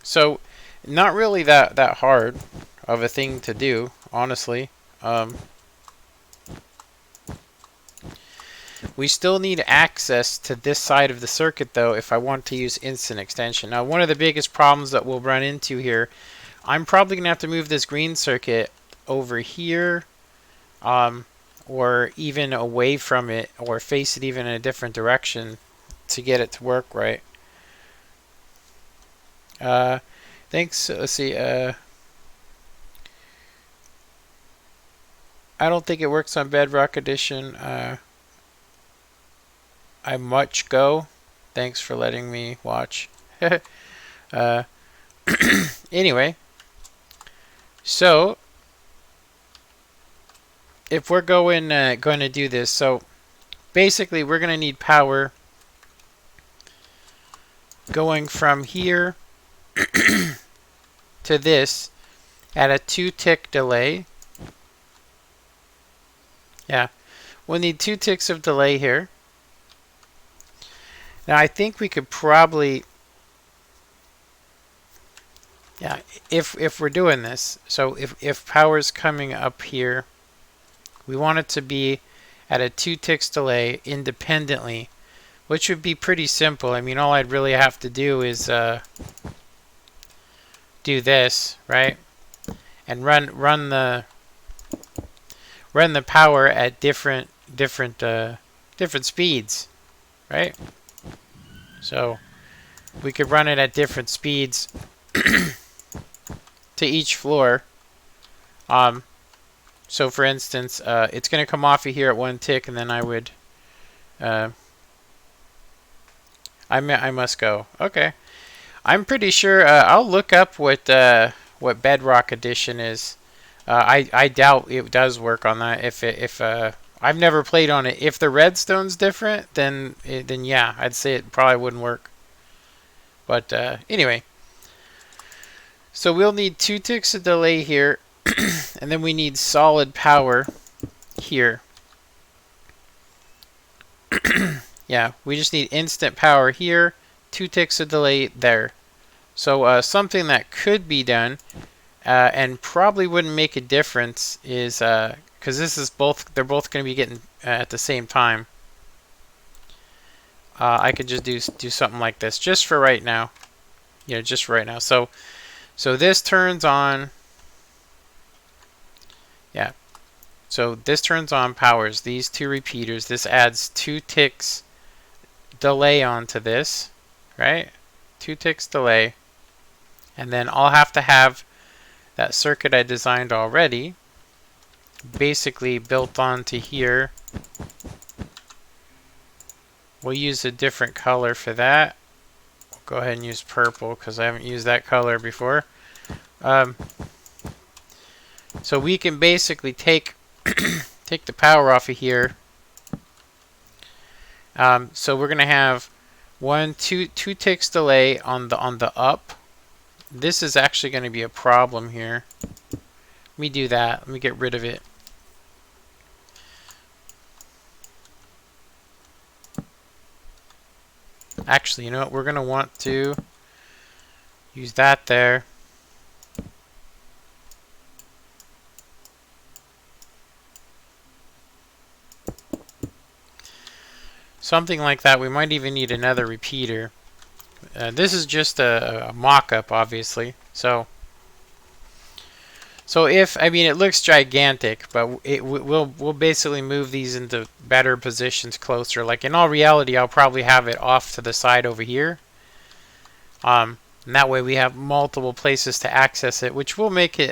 [SPEAKER 1] So, not really that hard of a thing to do, honestly. We still need access to this side of the circuit, though, if I want to use instant extension. Now, one of the biggest problems that we'll run into here, I'm probably going to have to move this green circuit over here, or even away from it, or face it even in a different direction to get it to work right. Thanks. Let's see. I don't think it works on Bedrock Edition. I much go. Thanks for letting me watch. Anyway, so if we're going to do this, so basically we're going to need power going from here to this at a 2 tick delay. Yeah, we'll need 2 ticks of delay here. Now I think we could probably, yeah, if we're doing this, so if power's coming up here, we want it to be at a 2 ticks delay independently, which would be pretty simple. I mean, all I'd really have to do is do this, right? And run the power at different speeds, right? So we could run it at different speeds to each floor. So for instance, it's going to come off of here at 1 tick, and then I would I must go. Okay. I'm pretty sure I'll look up what Bedrock Edition is. I doubt it does work on that. If I've never played on it. If the redstone's different, then yeah, I'd say it probably wouldn't work. But anyway, so we'll need 2 ticks of delay here, and then we need solid power here. Yeah, we just need instant power here, 2 ticks of delay there. So something that could be done, and probably wouldn't make a difference, is because this is they're both going to be getting at the same time. I could just do something like this just for right now. You know, just for right now. So this turns on. Yeah. So this turns on powers these 2 repeaters. This adds 2 ticks delay onto this, right? 2 ticks delay. And then I'll have to have that circuit I designed already basically built onto here. We'll use a different color for that. We'll go ahead and use purple because I haven't used that color before. So we can basically take take the power off of here. So we're gonna have 2 ticks delay on the up. This is actually going to be a problem here. Let me do that. Let me get rid of it. Actually, you know what? We're going to want to use that there. something like that. We might even need another repeater. This is just a mock-up, obviously. So if, I mean, it looks gigantic, but we'll basically move these into better positions closer. Like in all reality, I'll probably have it off to the side over here. And that way we have multiple places to access it, which will make it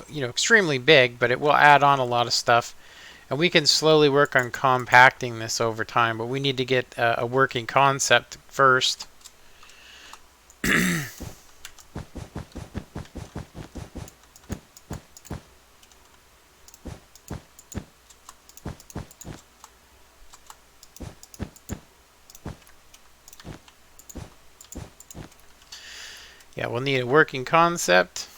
[SPEAKER 1] you know, extremely big, but it will add on a lot of stuff. And we can slowly work on compacting this over time, but we need to get a working concept first. Yeah, we'll need a working concept.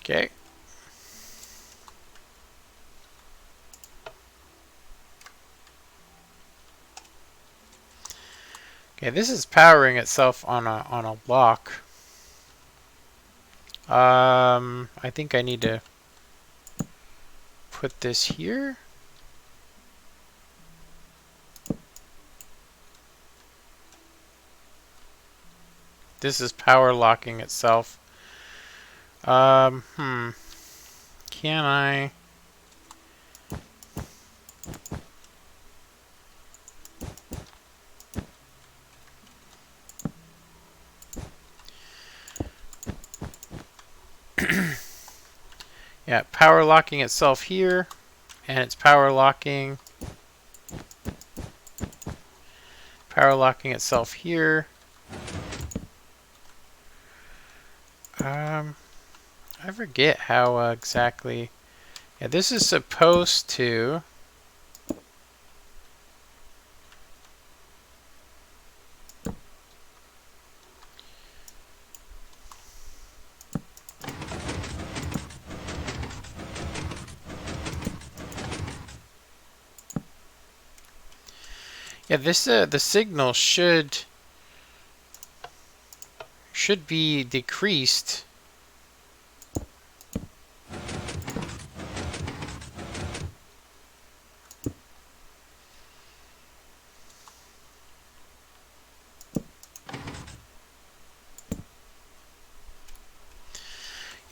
[SPEAKER 1] Okay. Okay, this is powering itself on a lock. I think I need to put this here. This is power locking itself. Can I? Yeah, power locking itself here, and it's power locking itself here. I forget how exactly. Yeah, this is supposed to. Yeah, this the signal should be decreased.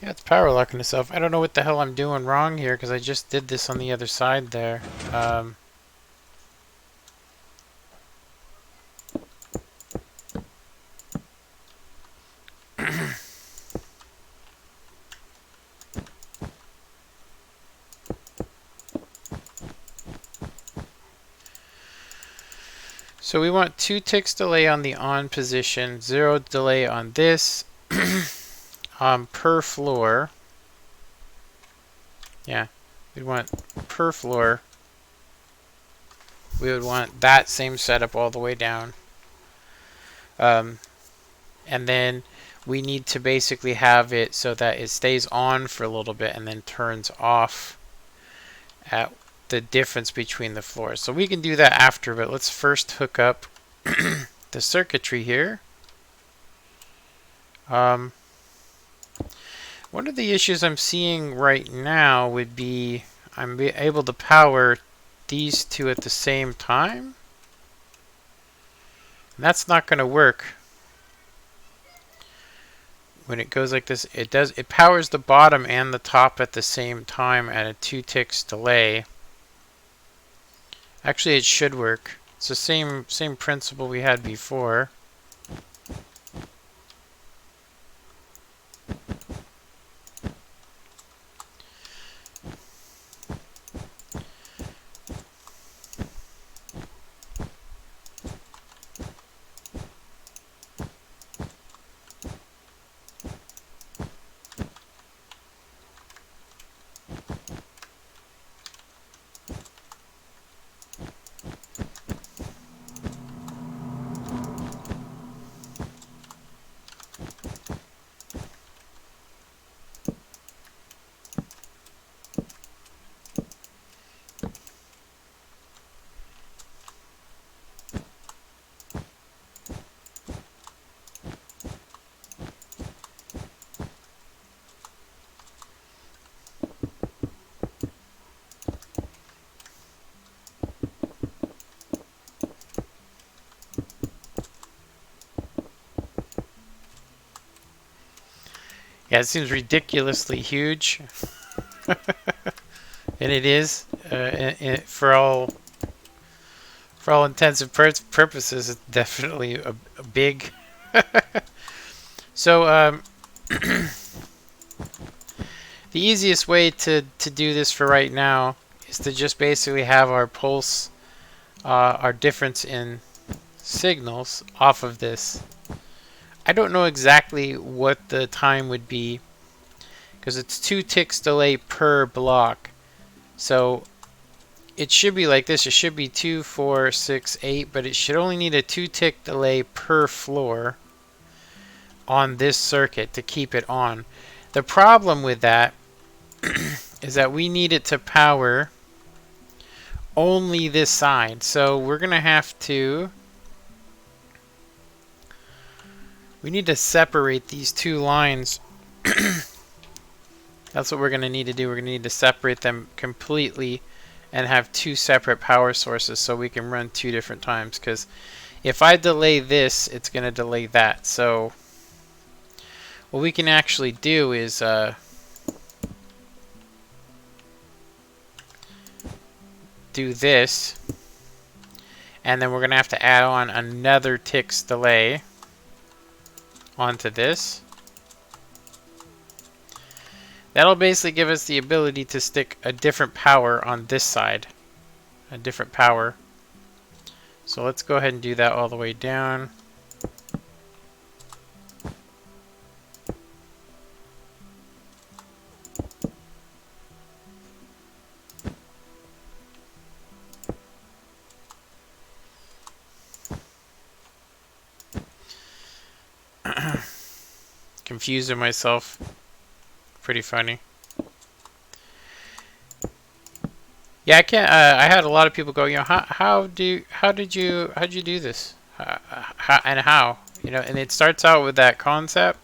[SPEAKER 1] Yeah, it's power locking itself. I don't know what the hell I'm doing wrong here because I just did this on the other side there. So we want 2 ticks delay on the on position, 0 delay on this per floor. Yeah, we'd want per floor. We would want that same setup all the way down. And then we need to basically have it so that it stays on for a little bit and then turns off at the difference between the floors. So we can do that after, but let's first hook up the circuitry here. One of the issues I'm seeing right now would be I'm able to power these two at the same time. And that's not going to work. When it goes like this, it powers the bottom and the top at the same time at a 2 ticks delay. Actually, it should work. It's the same principle we had before. Yeah, it seems ridiculously huge. And it is, for all intents and purposes, it's definitely a big. So the easiest way to do this for right now is to just basically have our pulse, our difference in signals off of this. I don't know exactly what the time would be because it's 2 ticks delay per block. So it should be like this. It should be 2, 4, 6, 8, but it should only need a 2 tick delay per floor on this circuit to keep it on. The problem with that is that we need it to power only this side. So we're going to have to... we need to separate these two lines. That's what we're going to need to do. We're going to need to separate them completely and have 2 separate power sources so we can run 2 different times. Because if I delay this, it's going to delay that. So what we can actually do is do this, and then we're going to have to add on another tick's delay onto this. That'll basically give us the ability to stick a different power on this side. A different power. So let's go ahead and do that all the way down. Confusing myself. Pretty funny. Yeah, I can't. I had a lot of people go, you know, how did you do this? How? You know, and it starts out with that concept.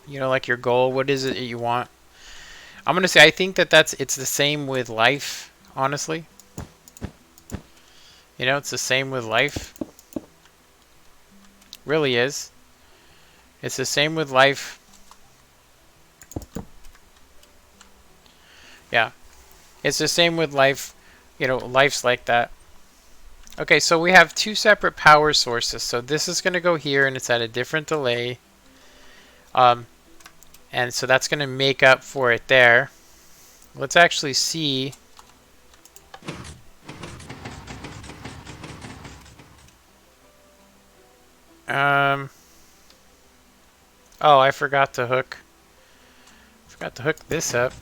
[SPEAKER 1] You know, like your goal. What is it that you want? I'm gonna say I think it's the same with life. Honestly, you know, it's the same with life. Really is. It's the same with life. Yeah. It's the same with life. You know, life's like that. Okay, so we have 2 separate power sources. So this is going to go here, and it's at a different delay. And so that's going to make up for it there. Let's actually see. Oh, I forgot to hook this up.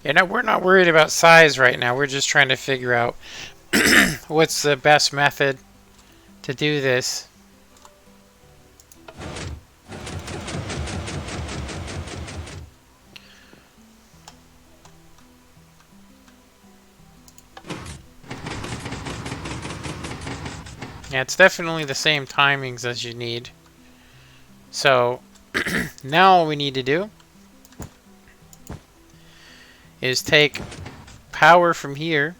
[SPEAKER 1] Yeah, no, we're not worried about size right now. We're just trying to figure out what's the best method to do this. Yeah, it's definitely the same timings as you need. So now all we need to do is take power from here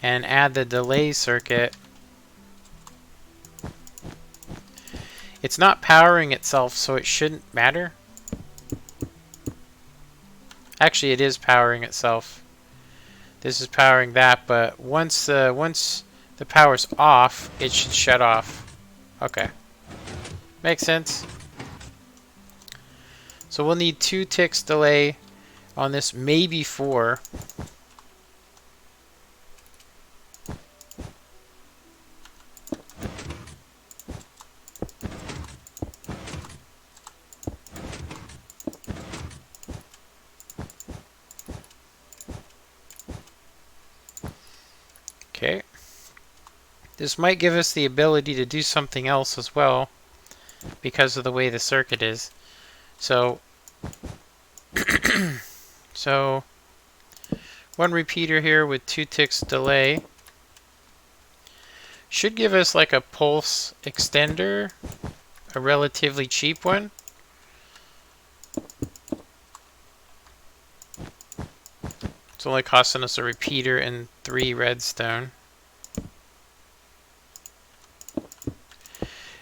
[SPEAKER 1] and add the delay circuit. It's not powering itself, so it shouldn't matter. Actually, it is powering itself. This is powering that, but once the power's off, it should shut off. Okay. Makes sense. So we'll need 2 ticks delay on this, maybe 4. Okay. This might give us the ability to do something else as well because of the way the circuit is. So so 1 repeater here with 2 ticks delay should give us like a pulse extender, a relatively cheap one. It's only costing us a repeater and 3 redstone.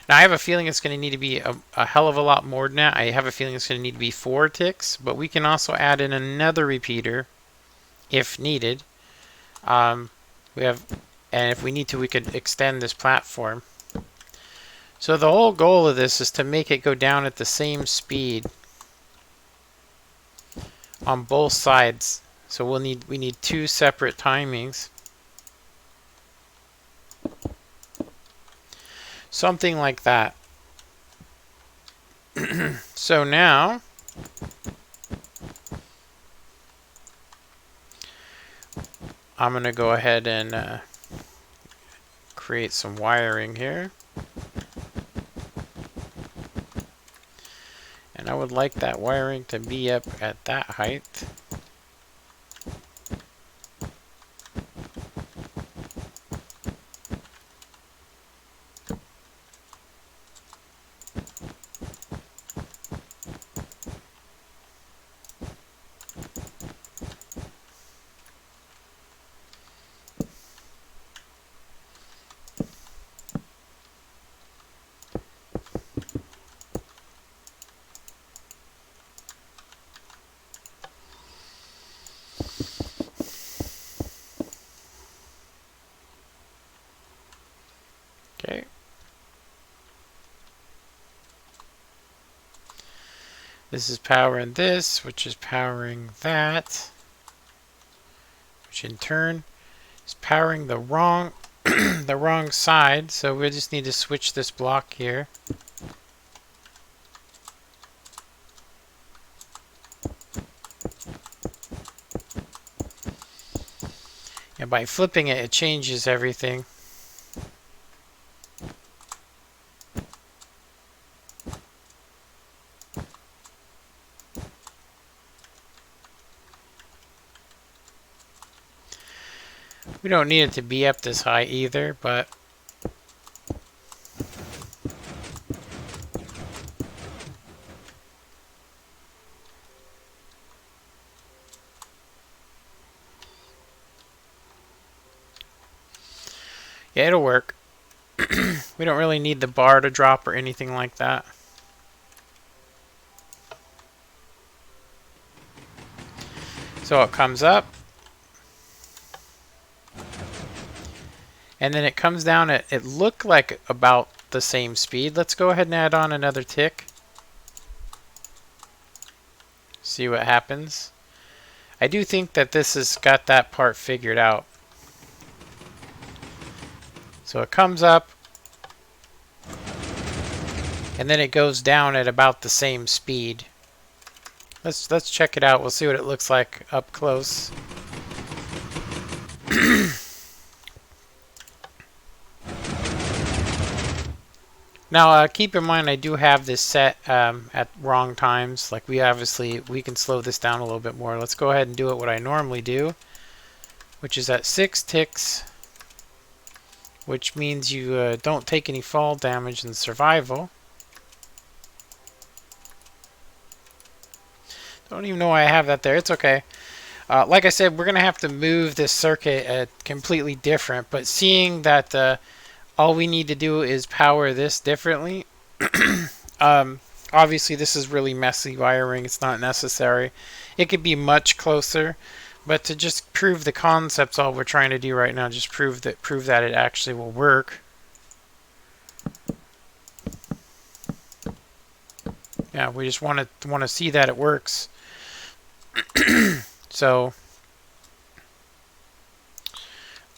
[SPEAKER 1] Now I have a feeling it's going to need to be a hell of a lot more than that. I have a feeling it's going to need to be 4 ticks, but we can also add in another repeater if needed. And if we need to, we could extend this platform. So the whole goal of this is to make it go down at the same speed on both sides. So we need 2 separate timings. Something like that. So now I'm going to go ahead and create some wiring here. And I would like that wiring to be up at that height. Okay. This is powering this, which is powering that, which in turn is powering the wrong the wrong side. So we just need to switch this block here. And by flipping it, it changes everything. We don't need it to be up this high either, but yeah, it'll work. We don't really need the bar to drop or anything like that. So it comes up. And then it comes down at, it looked like about the same speed. Let's go ahead and add on another tick. See what happens. I do think that this has got that part figured out. So it comes up. And then it goes down at about the same speed. Let's check it out. We'll see what it looks like up close. Now, keep in mind I do have this set at wrong times. Like we can slow this down a little bit more. Let's go ahead and do it what I normally do, which is at 6 ticks, which means you don't take any fall damage in survival. Don't even know why I have that there. It's okay. Like I said, we're going to have to move this circuit completely different, but seeing that all we need to do is power this differently. Obviously, this is really messy wiring. It's not necessary. It could be much closer, but to just prove the concepts, all we're trying to do right now, just prove that it actually will work. Yeah, we just want to see that it works. So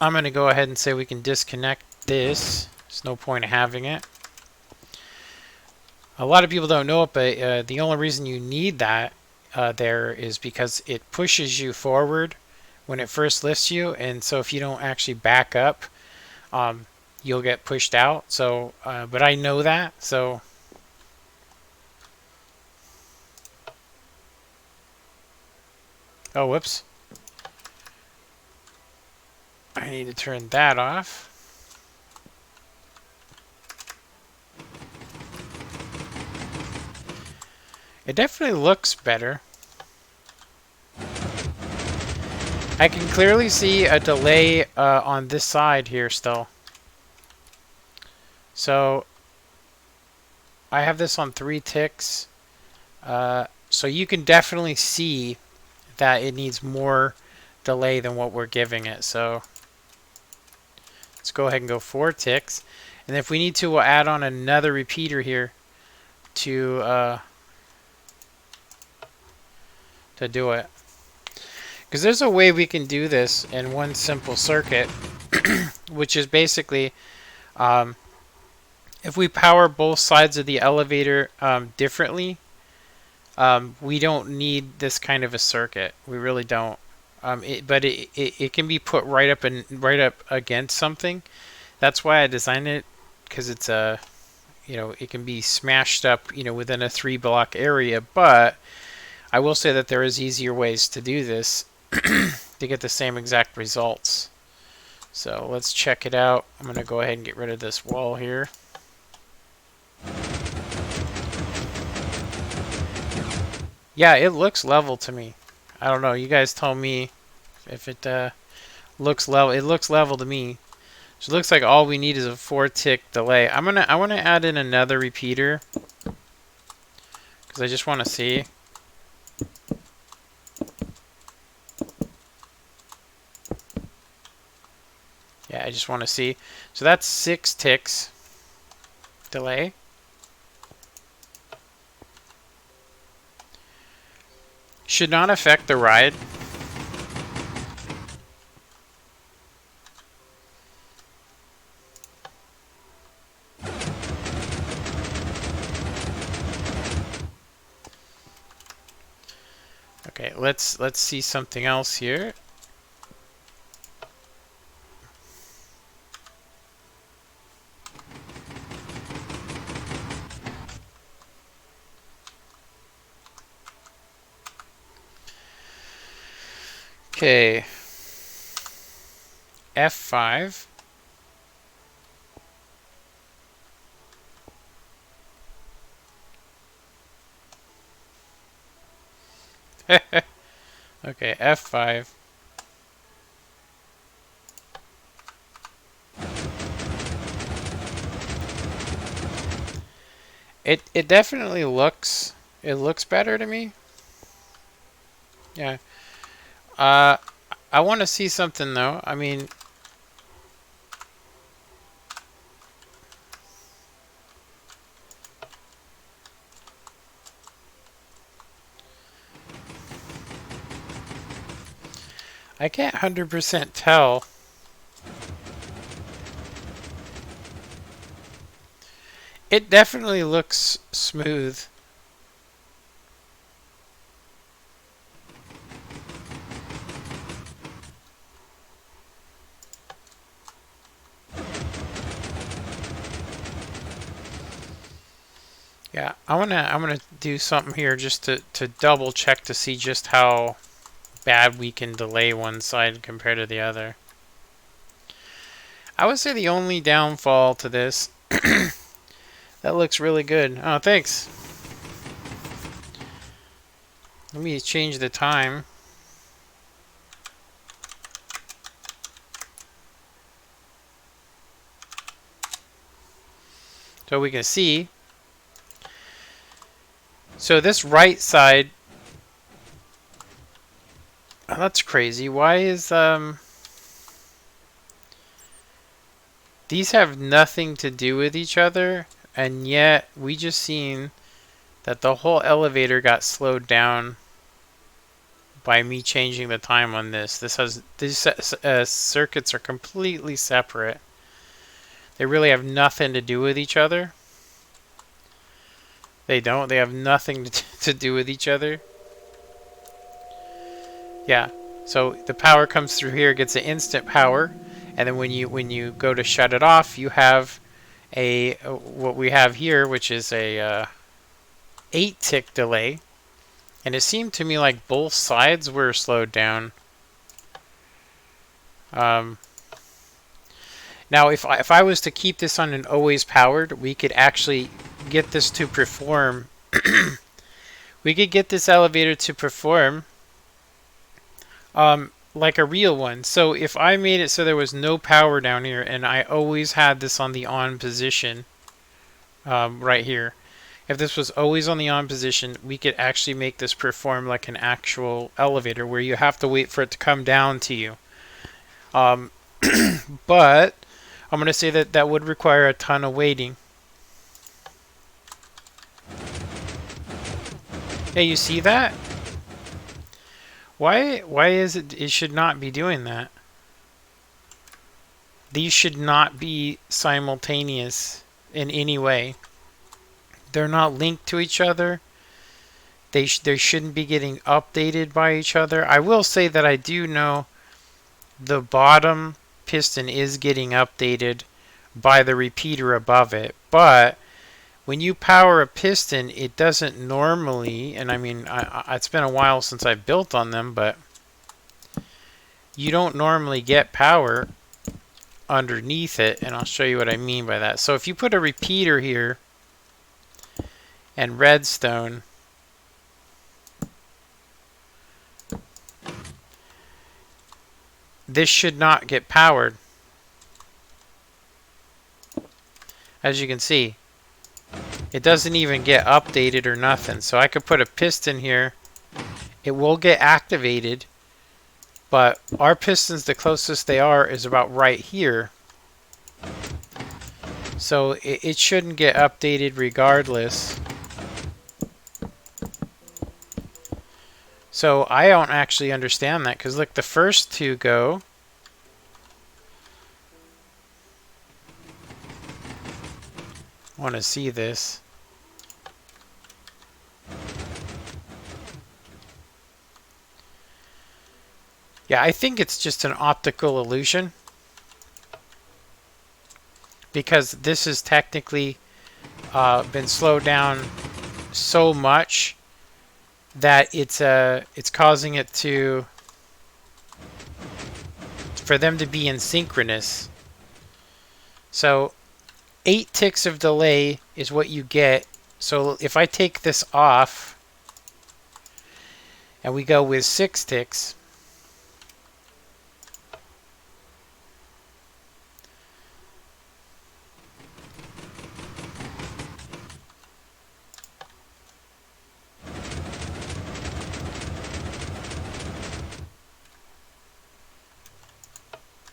[SPEAKER 1] I'm going to go ahead and say we can disconnect this. There's no point in having it. A lot of people don't know it, but the only reason you need that there is because it pushes you forward when it first lifts you, and so if you don't actually back up, you'll get pushed out. So, but I know that, so. Oh, whoops. I need to turn that off. It definitely looks better. I can clearly see a delay on this side here still. So I have this on 3 ticks. So you can definitely see that it needs more delay than what we're giving it. So let's go ahead and go 4 ticks. And if we need to, we'll add on another repeater here to do it. Because there's a way we can do this in one simple circuit, which is basically if we power both sides of the elevator differently, we don't need this kind of a circuit. We really don't. But it can be put right up against something. That's why I designed it, because it's it can be smashed up, within a 3-block area. But I will say that there is easier ways to do this to get the same exact results. So let's check it out. I'm going to go ahead and get rid of this wall here. Yeah, it looks level to me. I don't know. You guys tell me if it looks level. It looks level to me. So it looks like all we need is a 4-tick delay. I want to add in another repeater because I just want to see. Yeah, I just want to see. So that's 6 ticks delay. Should not affect the ride. Okay, let's see something else here. Okay. F5. Okay, F5. It definitely looks better to me. Yeah. I want to see something though. I mean, I can't 100% tell. It definitely looks smooth. Yeah, I'm gonna do something here just to double check to see just how bad we can delay one side compared to the other. I would say the only downfall to this that looks really good. Oh, thanks. Let me change the time. So we can see. So this right side, oh, that's crazy. Why is these have nothing to do with each other, and yet we just seen that the whole elevator got slowed down by me changing the time on this. These circuits are completely separate. They really have nothing to do with each other. They don't. They have nothing to do with each other. Yeah. So the power comes through here, gets an instant power, and then when you go to shut it off, you have what we have here, which is a 8-tick delay. And it seemed to me like both sides were slowed down. Now, if I was to keep this on an always powered, we could actually get this to perform. We could get this elevator to perform like a real one. So if I made it so there was no power down here, and I always had this on the on position right here, if this was always on the on position, we could actually make this perform like an actual elevator where you have to wait for it to come down to you. But I'm going to say that that would require a ton of waiting. Yeah, you see that? Why is it should not be doing that? These should not be simultaneous in any way. They're not linked to each other. They shouldn't be getting updated by each other. I will say that I do know the bottom piston is getting updated by the repeater above it, but when you power a piston, it doesn't normally, and I mean, it's been a while since I've built on them, but you don't normally get power underneath it, and I'll show you what I mean by that. So if you put a repeater here and redstone, this should not get powered. As you can see, it doesn't even get updated or nothing. So I could put a piston here. It will get activated, but our pistons, the closest they are is about right here. So it shouldn't get updated regardless. So I don't actually understand that, because look, the first two go. I want to see this. Yeah, I think it's just an optical illusion, because this has technically been slowed down so much that it's causing it for them to be in synchronous. So 8 ticks of delay is what you get. So if I take this off and we go with 6 ticks,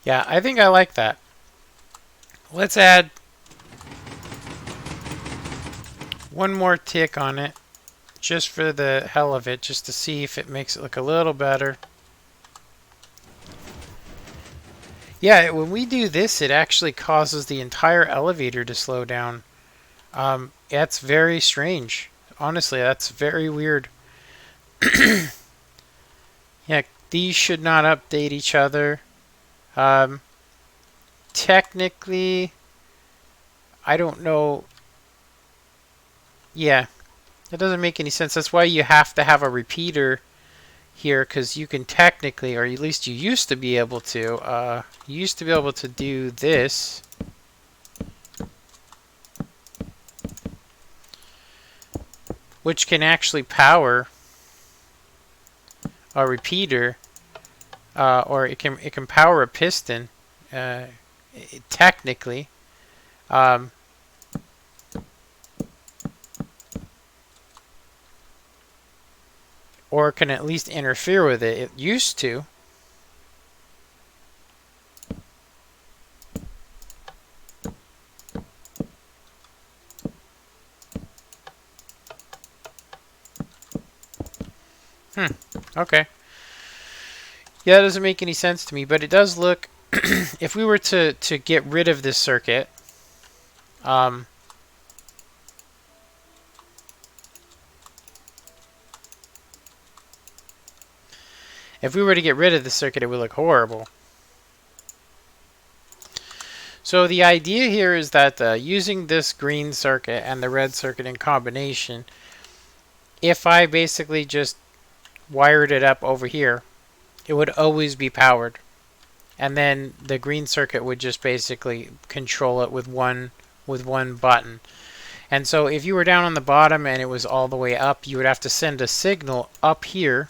[SPEAKER 1] yeah, I think I like that. Let's add one more tick on it, just for the hell of it, just to see if it makes it look a little better. Yeah, when we do this, it actually causes the entire elevator to slow down. That's very strange. Honestly, that's very weird. Yeah, these should not update each other. Technically, I don't know. Yeah, it doesn't make any sense. That's why you have to have a repeater here, because you can technically, or at least you used to be able to, do this. Which can actually power a repeater, or it can power a piston, technically. Or can at least interfere with it. It used to. Okay. Yeah, that doesn't make any sense to me, but it does look, if we were to get rid of this circuit, if we were to get rid of the circuit, it would look horrible. So the idea here is that using this green circuit and the red circuit in combination, if I basically just wired it up over here, it would always be powered. And then the green circuit would just basically control it with one button. And so if you were down on the bottom and it was all the way up, you would have to send a signal up here.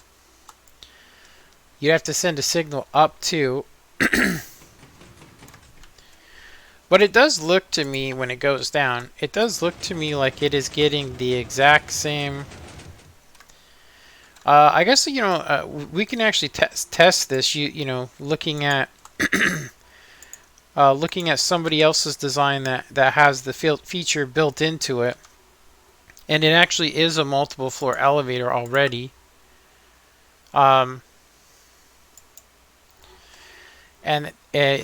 [SPEAKER 1] You'd have to send a signal up to. But it does look to me, when it goes down, it does look to me like it is getting the exact same... I guess, you know, we can actually test this, you know, looking at somebody else's design that has the feature built into it. And it actually is a multiple floor elevator already. And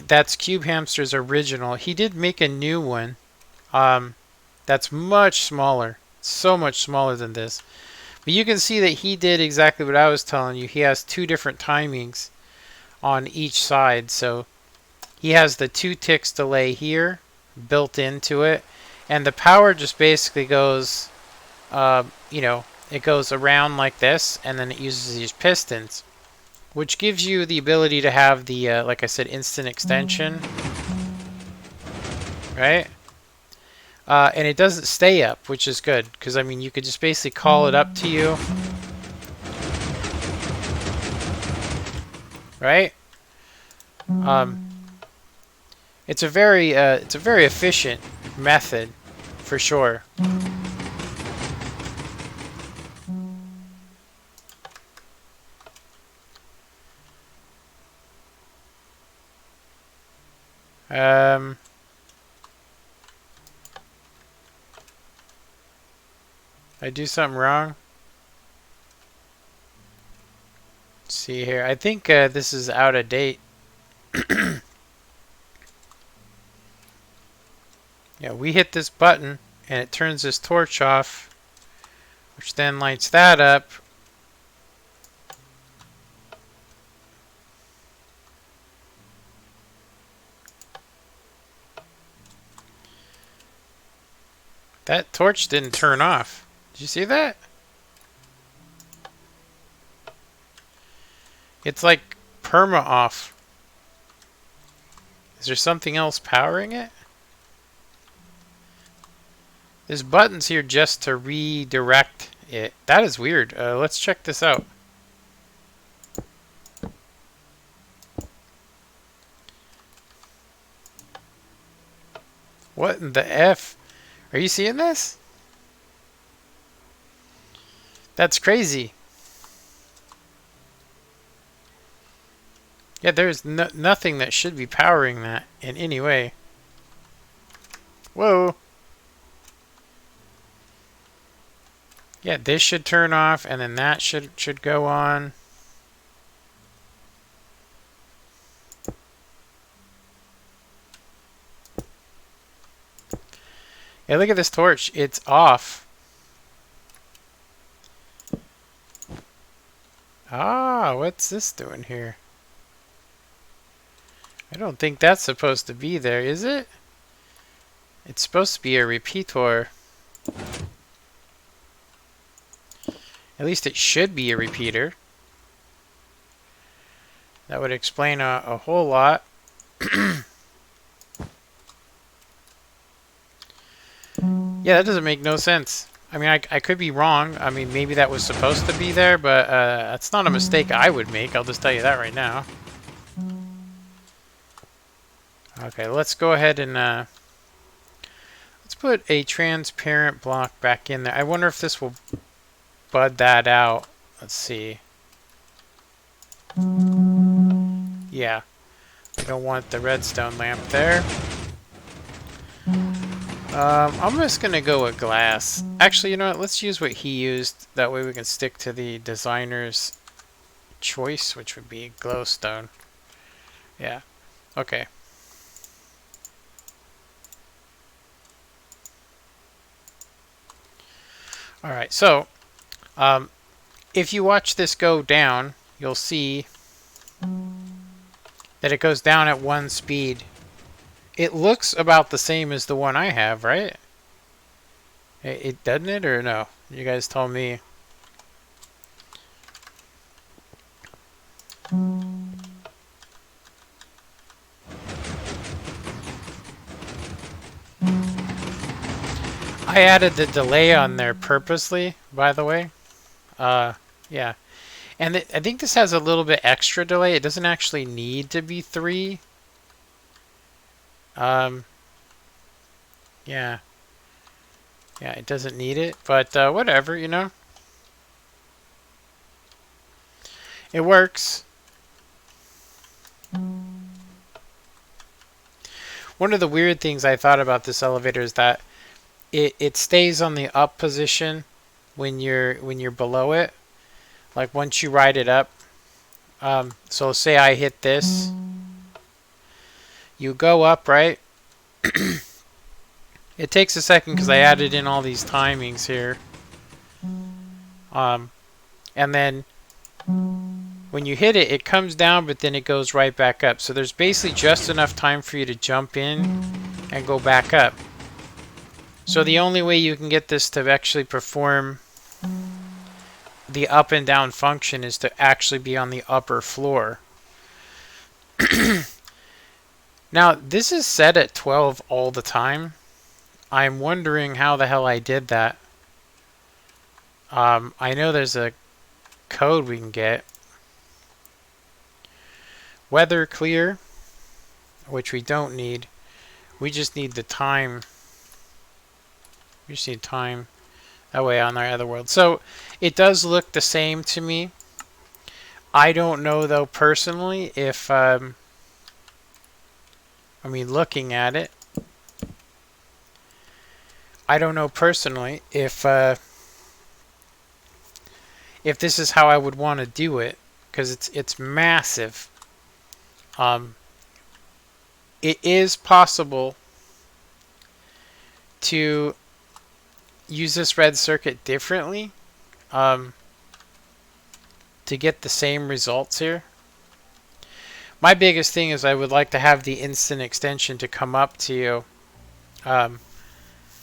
[SPEAKER 1] that's Cube Hamster's original. He did make a new one that's much smaller. So much smaller than this. But you can see that he did exactly what I was telling you. He has two different timings on each side. So he has the 2 ticks delay here built into it. And the power just basically goes, you know, it goes around like this. And then it uses these pistons, which gives you the ability to have the, like I said, instant extension. Right? And it doesn't stay up, which is good, because I mean you could just basically call it up to you, right? It's a very efficient method, for sure. I do something wrong? Let's see here. I think this is out of date. Yeah, we hit this button and it turns this torch off, which then lights that up. That torch didn't turn off. Did you see that? It's like perma off. Is there something else powering it? There's buttons here just to redirect it. That is weird. Let's check this out. What in the F? Are you seeing this? That's crazy. Yeah, there's nothing that should be powering that in any way. Whoa. Yeah, this should turn off, and then that should go on. Yeah, look at this torch. It's off. Ah, what's this doing here? I don't think that's supposed to be there, is it? It's supposed to be a repeater. At least it should be a repeater. That would explain a whole lot. Yeah, that doesn't make no sense. I mean, I could be wrong. I mean, maybe that was supposed to be there, but that's not a mistake I would make. I'll just tell you that right now. Okay, let's go ahead and let's put a transparent block back in there. I wonder if this will bud that out. Let's see. Yeah, I don't want the redstone lamp there. I'm just gonna go with glass. Actually, you know what? Let's use what he used. That way we can stick to the designer's choice, which would be glowstone. Yeah. Okay. Alright, so if you watch this go down, you'll see that it goes down at 1 speed. It looks about the same as the one I have, right? It doesn't it, or no? You guys told me. I added the delay on there purposely, by the way. Yeah. And I think this has a little bit extra delay. It doesn't actually need to be 3. Yeah. Yeah, it doesn't need it, but whatever, you know. It works. One of the weird things I thought about this elevator is that it stays on the up position when you're below it. Like once you ride it up. So say I hit this. You go up, right? It takes a second because I added in all these timings here. And then when you hit it, it comes down, but then it goes right back up. So there's basically just enough time for you to jump in and go back up. So the only way you can get this to actually perform the up and down function is to actually be on the upper floor. Now, this is set at 12 all the time. I'm wondering how the hell I did that. I know there's a code we can get. Weather clear, which we don't need. We just need the time. We just need time. That way on our other world. So it does look the same to me. I don't know though personally if I mean looking at it, I don't know personally if this is how I would want to do it, because it's massive. It is possible to use this red circuit differently to get the same results here. My biggest thing is I would like to have the instant extension to come up to you.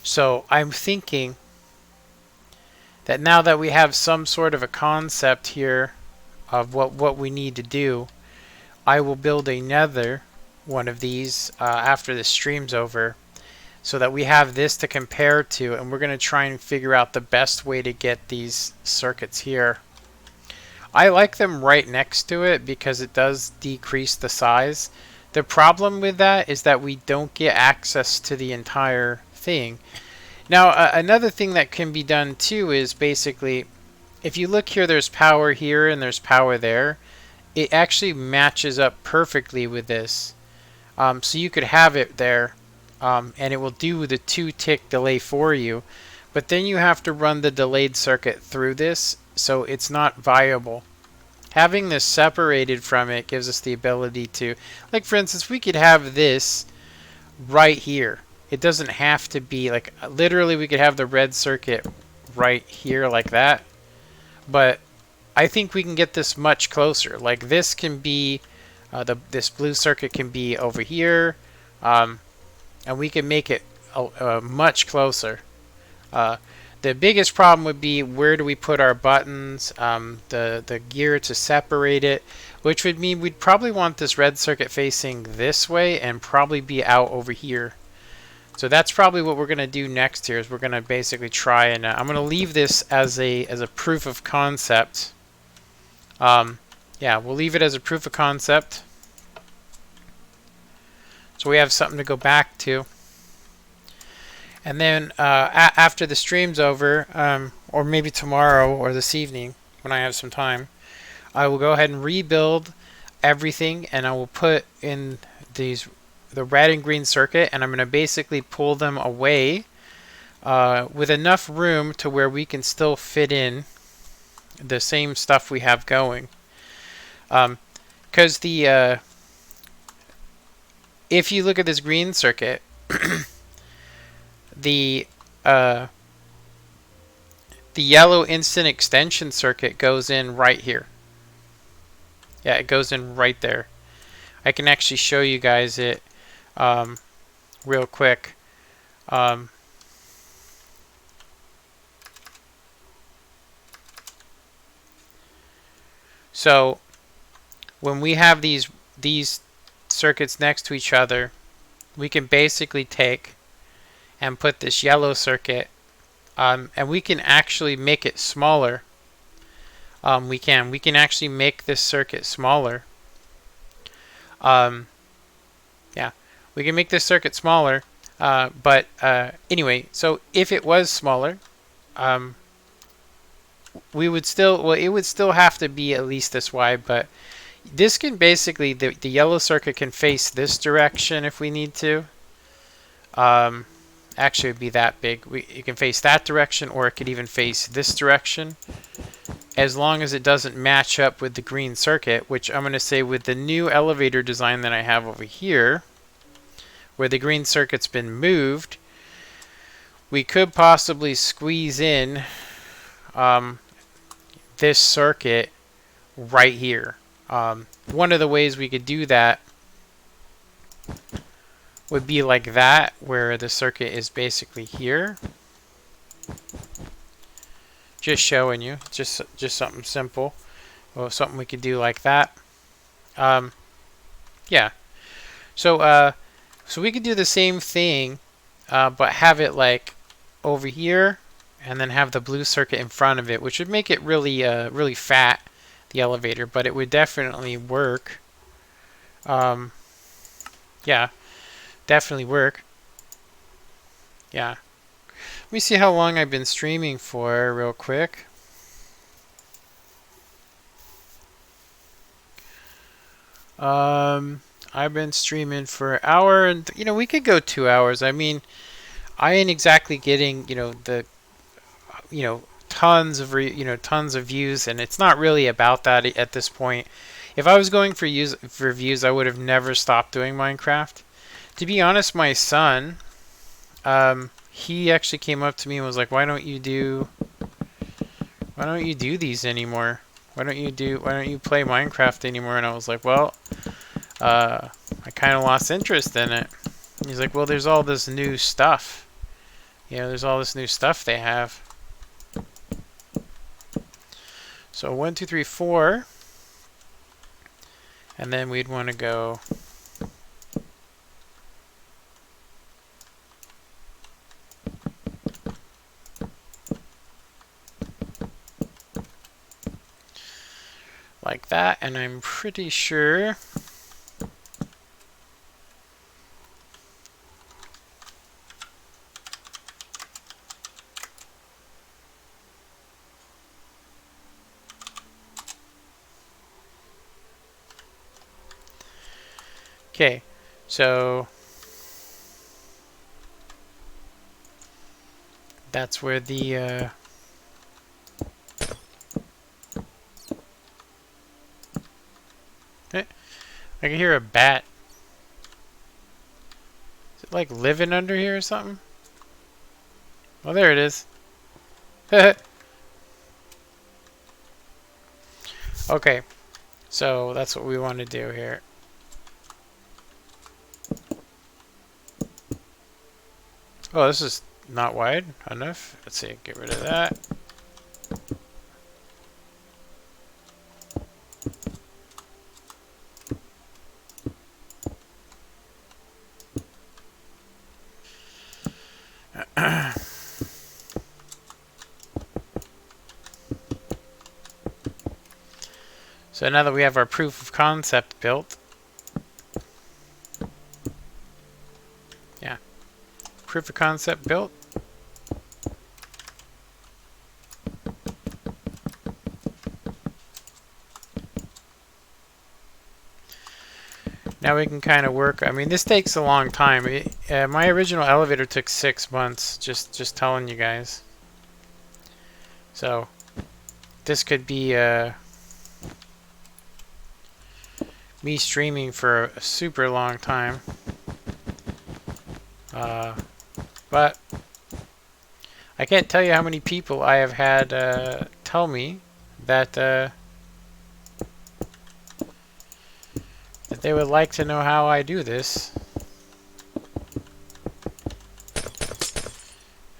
[SPEAKER 1] So I'm thinking that now that we have some sort of a concept here of what we need to do, I will build another one of these after the stream's over, so that we have this to compare to, and we're going to try and figure out the best way to get these circuits here. I like them right next to it because it does decrease the size. The problem with that is that we don't get access to the entire thing. Now, another thing that can be done too is basically, if you look here, there's power here and there's power there. It actually matches up perfectly with this. So you could have it there, and it will do the 2-tick delay for you. But then you have to run the delayed circuit through this, so it's not viable. Having this separated from it gives us the ability to, like for instance, we could have this right here. It doesn't have to be like, literally we could have the red circuit right here like that. But I think we can get this much closer. Like this can be, this blue circuit can be over here, and we can make it much closer. The biggest problem would be where do we put our buttons, the gear to separate it, which would mean we'd probably want this red circuit facing this way and probably be out over here. So that's probably what we're going to do next here, is we're going to basically try and I'm going to leave this as a proof of concept. Yeah, we'll leave it as a proof of concept, so we have something to go back to. And then after the stream's over, or maybe tomorrow or this evening when I have some time, I will go ahead and rebuild everything, and I will put in the red and green circuit, and I'm going to basically pull them away with enough room to where we can still fit in the same stuff we have going. Because if you look at this green circuit, the yellow instant extension circuit goes in right here. Yeah, it goes in right there. I can actually show you guys it real quick. So when we have these circuits next to each other, we can basically take and put this yellow circuit, and we can actually make it smaller. We can actually make this circuit smaller. Yeah, we can make this circuit smaller But anyway, so if it was smaller, um, we would still, well, it would still have to be at least this wide, but this can basically, the yellow circuit can face this direction if we need to. Actually, it would be that big. It can face that direction, or it could even face this direction, as long as it doesn't match up with the green circuit, which I'm going to say with the new elevator design that I have over here, where the green circuit's been moved, we could possibly squeeze in this circuit right here. One of the ways we could do that would be like that, where the circuit is basically here. Just showing you, just something simple, or something we could do like that. Yeah. So so we could do the same thing, but have it like over here, and then have the blue circuit in front of it, which would make it really really fat, the elevator, but it would definitely work. Yeah, definitely work. Yeah. Let me see how long I've been streaming for real quick. I've been streaming for an hour, and we could go 2 hours. I mean, I ain't exactly getting the tons of tons of views, and it's not really about that at this point. If I was going for views, I would have never stopped doing Minecraft. To be honest, my son, he actually came up to me and was like, "Why don't you do these anymore? Why don't you play Minecraft anymore?" And I was like, "Well, I kind of lost interest in it." And he's like, "Well, there's all this new stuff. There's all this new stuff they have." So 1, 2, 3, 4, and then we'd want to go like that, and I'm pretty sure okay, so that's where the I can hear a bat. Is it like living under here or something? Oh, there it is. Okay, so that's what we want to do here. Oh, this is not wide enough. Let's see, get rid of that. So now that we have our proof of concept built, yeah, proof of concept built. Now we can kind of work. I mean, this takes a long time. My original elevator took 6 months. Just telling you guys. So this could be me streaming for a super long time. But I can't tell you how many people I have had tell me that that they would like to know how I do this.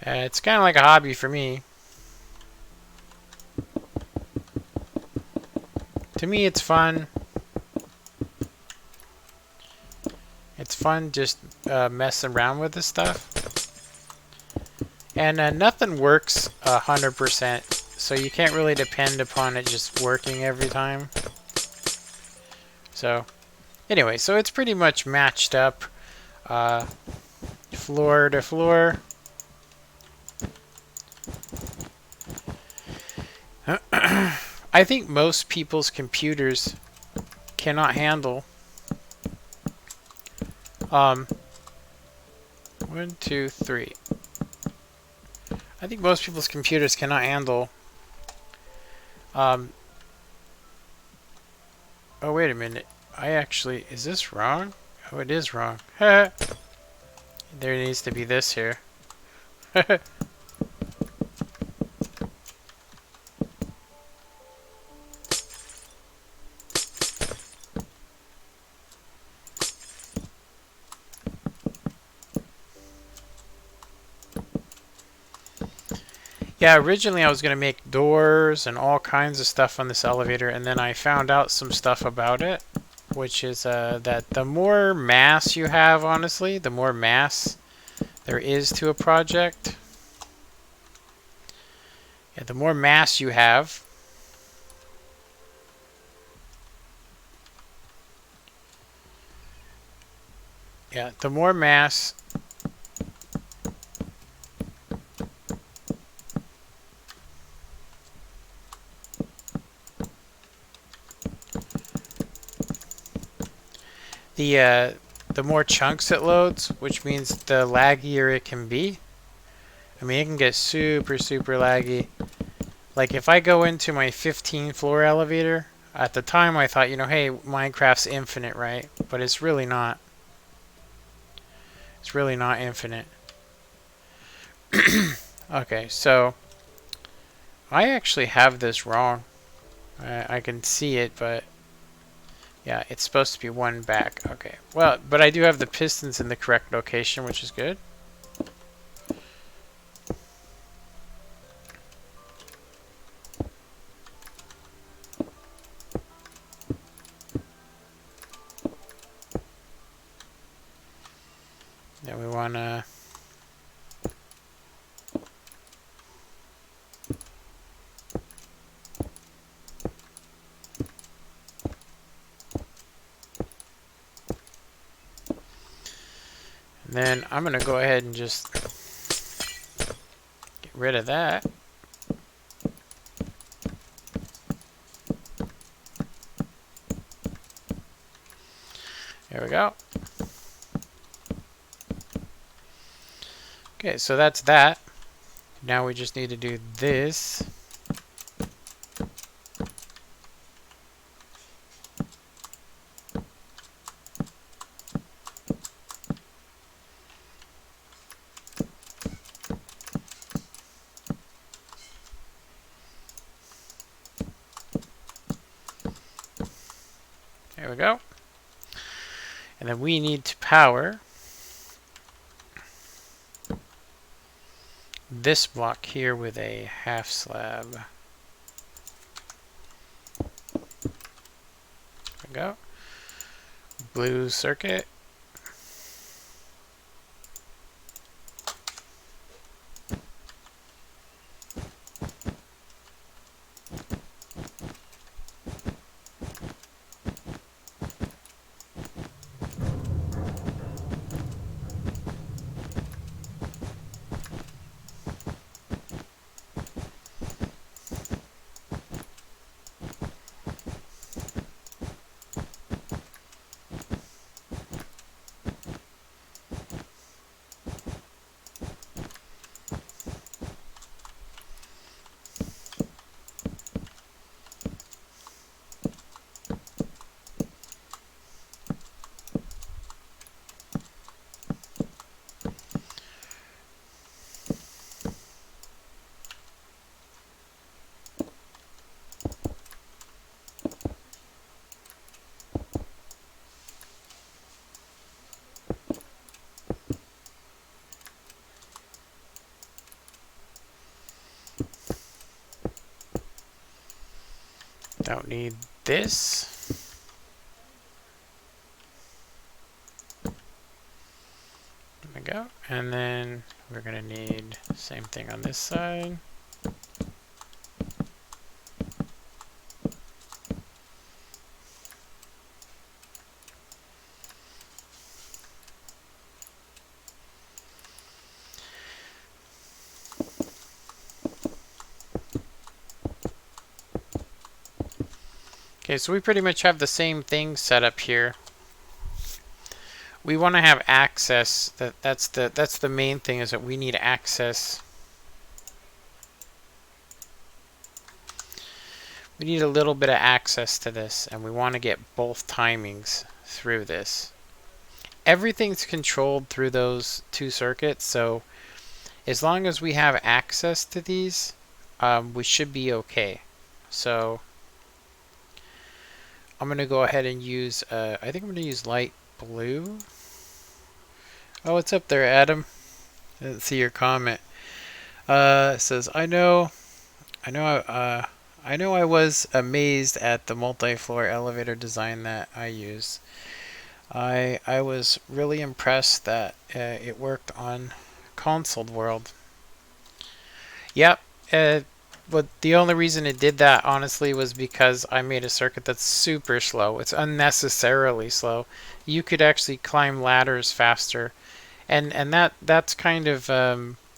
[SPEAKER 1] It's kind of like a hobby for me. To me, it's fun. It's fun just messing around with this stuff. And nothing works 100%, so you can't really depend upon it just working every time. So, anyway, so it's pretty much matched up. Floor to floor. I think most people's computers cannot handle 1, 2, 3. I think most people's computers cannot handle oh, wait a minute. Is this wrong? Oh, it is wrong. There needs to be this here. Yeah, originally I was going to make doors and all kinds of stuff on this elevator, and then I found out some stuff about it, which is that the more mass you have, honestly, the more mass there is to a project. Yeah, the more mass you have, the more mass the more chunks it loads, which means the laggier it can be. I mean, it can get super, super laggy. Like if I go into my 15 floor elevator, at the time I thought, hey, Minecraft's infinite, right? But it's really not. It's really not infinite. Okay, so I actually have this wrong. I can see it, but yeah, it's supposed to be 1 back. Okay, well, but I do have the pistons in the correct location, which is good. Then we want to... And then I'm going to go ahead and just get rid of that. There we go. Okay, so that's that. Now we just need to do this. There we go. And then we need to power this block here with a half slab. There we go. Blue circuit. Don't need this. There we go. And then we're going to need the same thing on this side. Okay, so we pretty much have the same thing set up here. We want to have access. That's the main thing, is that we need access. We need a little bit of access to this, and we want to get both timings through this. Everything's controlled through those two circuits, so as long as we have access to these, we should be okay. So I'm going to go ahead and use, I think I'm going to use light blue. Oh, it's up there, Adam. I didn't see your comment. It says, I know I was amazed at the multi-floor elevator design that I use. I was really impressed that it worked on Console World. Yep. But the only reason it did that, honestly, was because I made a circuit that's super slow. It's unnecessarily slow. You could actually climb ladders faster, and that's kind of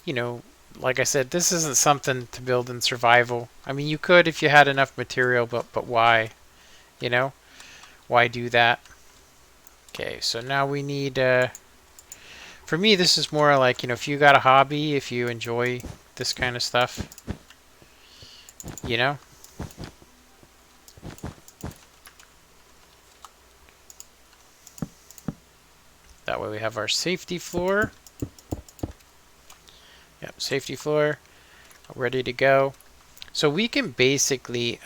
[SPEAKER 1] you know, like I said, this isn't something to build in survival. I mean, you could if you had enough material, but why? You know, why do that? Okay, so now we need. For me, this is more like, you know, if you got a hobby, if you enjoy this kind of stuff, you know. That way we have our safety floor. Yep, safety floor, ready to go. So we can basically,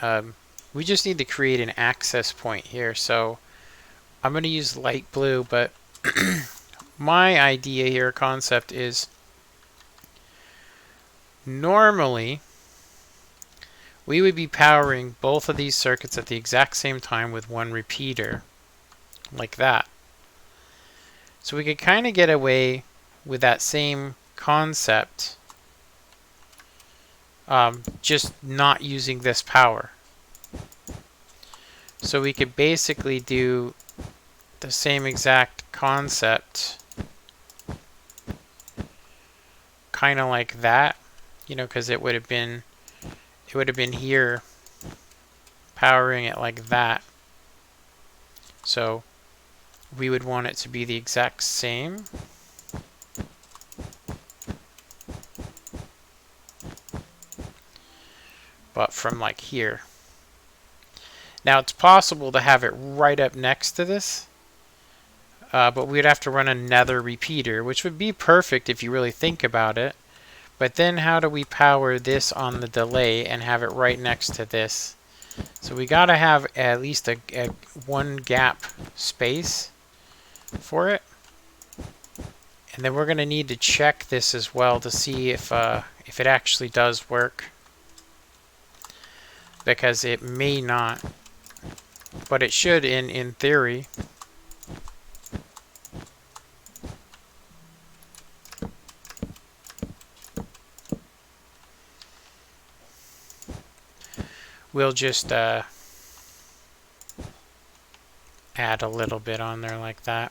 [SPEAKER 1] we just need to create an access point here. So I'm going to use light blue, but my idea here, concept is, normally we would be powering both of these circuits at the exact same time with one repeater, like that. So we could kind of get away with that same concept, just not using this power. So we could basically do the same exact concept, kind of like that, you know, because it would have been here powering it like that. So we would want it to be the exact same. But from like here. Now it's possible to have it right up next to this, but we'd have to run another repeater, which would be perfect if you really think about it. But then how do we power this on the delay and have it right next to this? So we gotta have at least a one gap space for it. And then we're gonna need to check this as well to see if it actually does work. Because it may not, but it should in theory. We'll just add a little bit on there like that.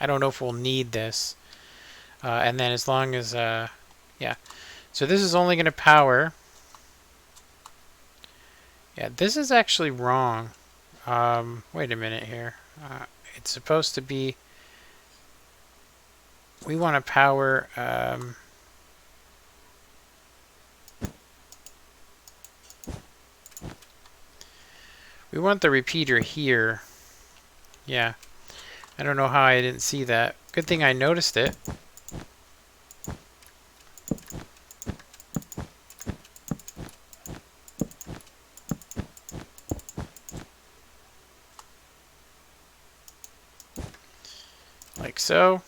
[SPEAKER 1] I don't know if we'll need this. And then as long as, yeah. So this is only going to power. Yeah, this is actually wrong. Wait a minute here. It's supposed to be, we want to power, we want the repeater here. Yeah. I don't know how I didn't see that. Good thing I noticed it. Like so.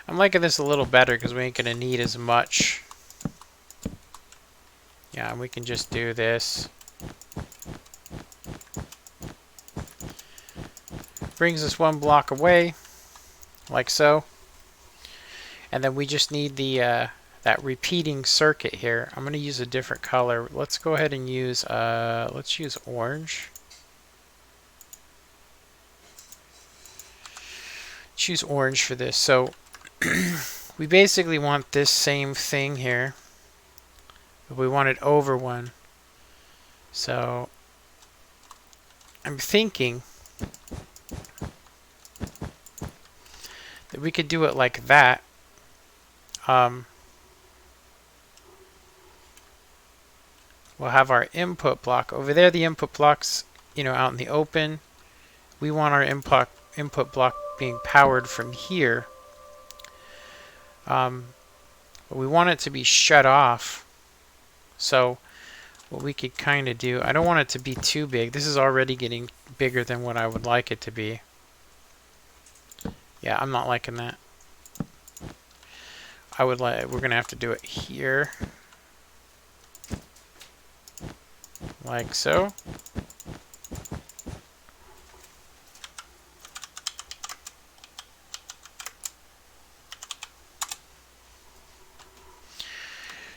[SPEAKER 1] I'm liking this a little better because we ain't going to need as much. Yeah, and we can just do this. Brings us one block away, like so. And then we just need the that repeating circuit here. I'm going to use a different color. Let's go ahead and use let's use orange. Choose orange for this. So we basically want this same thing here, but we want it over one. So I'm thinking that we could do it like that. We'll have our input block over there. The input block's, out in the open. We want our input block being powered from here. But we want it to be shut off. So what we could kind of do, I don't want it to be too big. This is already getting bigger than what I would like it to be. Yeah, I'm not liking that. We're gonna have to do it here. Like so.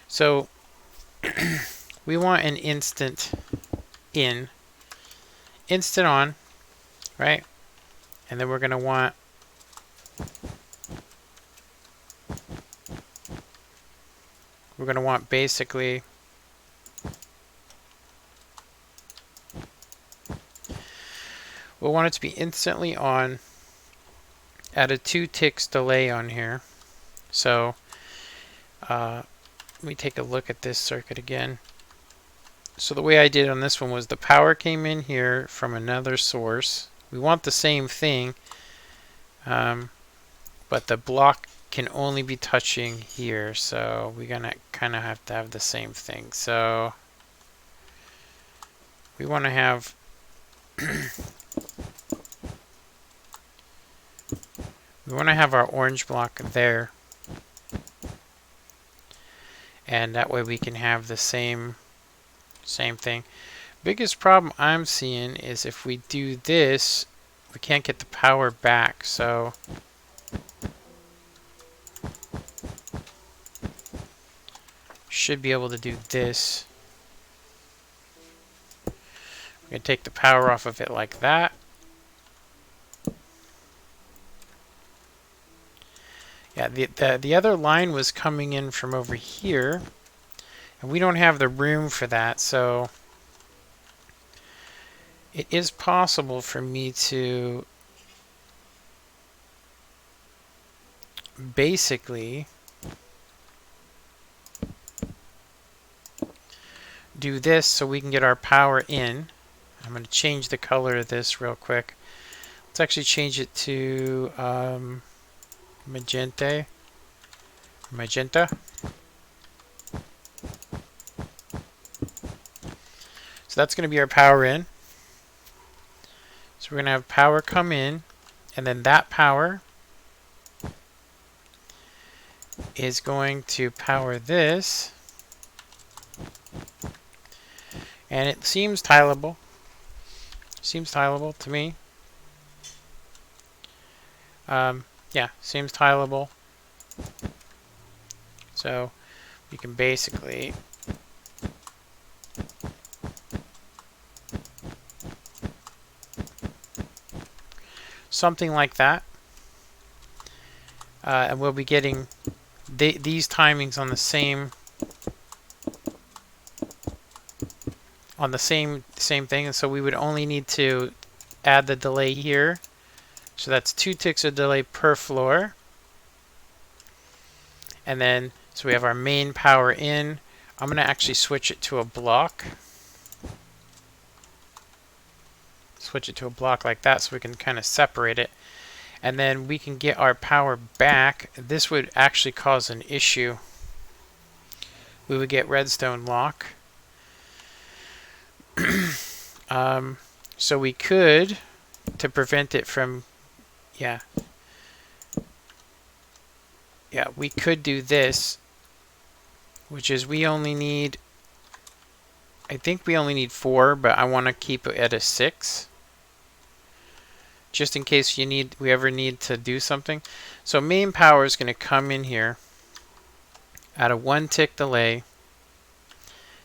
[SPEAKER 1] So we want an instant in, instant on, right? And then we're going to want basically we'll want it to be instantly on at a 2 ticks delay on here. So let me take a look at this circuit again. So the way I did on this one was the power came in here from another source. We want the same thing, but the block can only be touching here, so we're gonna kind of have to have the same thing. So we want to have our orange block there, and that way we can have the same thing. Biggest problem I'm seeing is if we do this, we can't get the power back. So should be able to do this. We're going to take the power off of it like that. Yeah, the other line was coming in from over here, and we don't have the room for that, so it is possible for me to basically do this so we can get our power in. I'm going to change the color of this real quick. Let's actually change it to magenta. So that's going to be our power in. So we're going to have power come in, and then that power is going to power this. And it seems tileable. Seems tileable to me. Yeah, seems tileable. So we can basically something like that. And we'll be getting these timings on the same thing, and so we would only need to add the delay here. So that's 2 ticks of delay per floor. And then, so we have our main power in. I'm going to actually switch it to a block. Switch it to a block like that so we can kind of separate it. And then we can get our power back. This would actually cause an issue. We would get redstone lock. So we could, to prevent it from, we could do this, which is we only need, I think we only need 4, but I want to keep it at a 6. Just in case we ever need to do something. So main power is going to come in here at a 1 tick delay.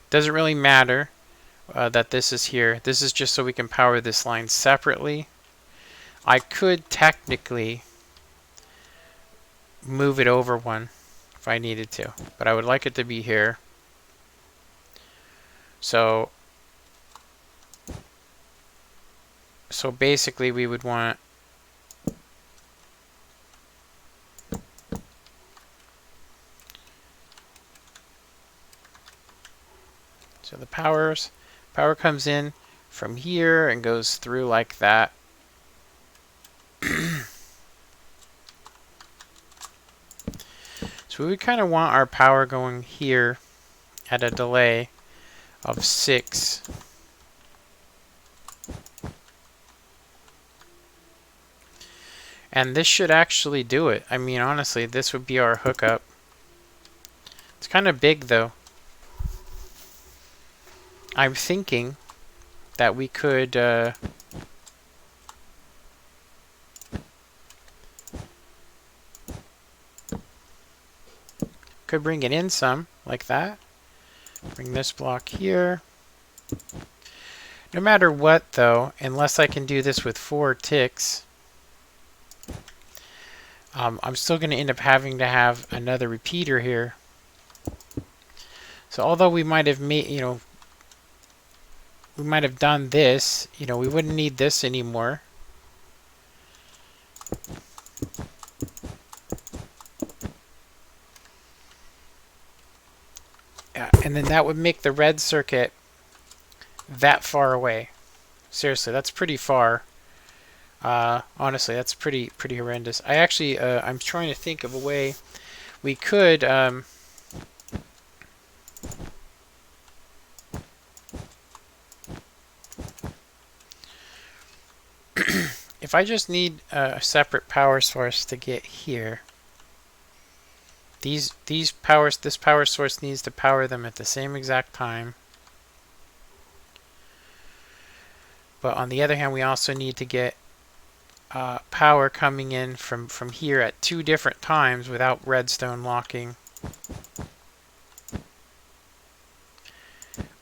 [SPEAKER 1] Doesn't really matter that this is here. This is just so we can power this line separately. I could technically move it over 1 if I needed to, but I would like it to be here. So So basically we would want so the power comes in from here and goes through like that. So we would kind of want our power going here at a delay of 6. And this should actually do it. I mean, honestly, this would be our hookup. It's kind of big, though. I'm thinking that we could bring it in some, like that. Bring this block here. No matter what, though, unless I can do this with 4 ticks, I'm still going to end up having to have another repeater here. So although we might have made, we might have done this, we wouldn't need this anymore. Yeah, and then that would make the red circuit that far away. Seriously, that's pretty far. Honestly, that's pretty horrendous. I actually, I'm trying to think of a way we could, if I just need a separate power source to get here, this power source needs to power them at the same exact time. But on the other hand, we also need to get power coming in from here at 2 different times without redstone locking.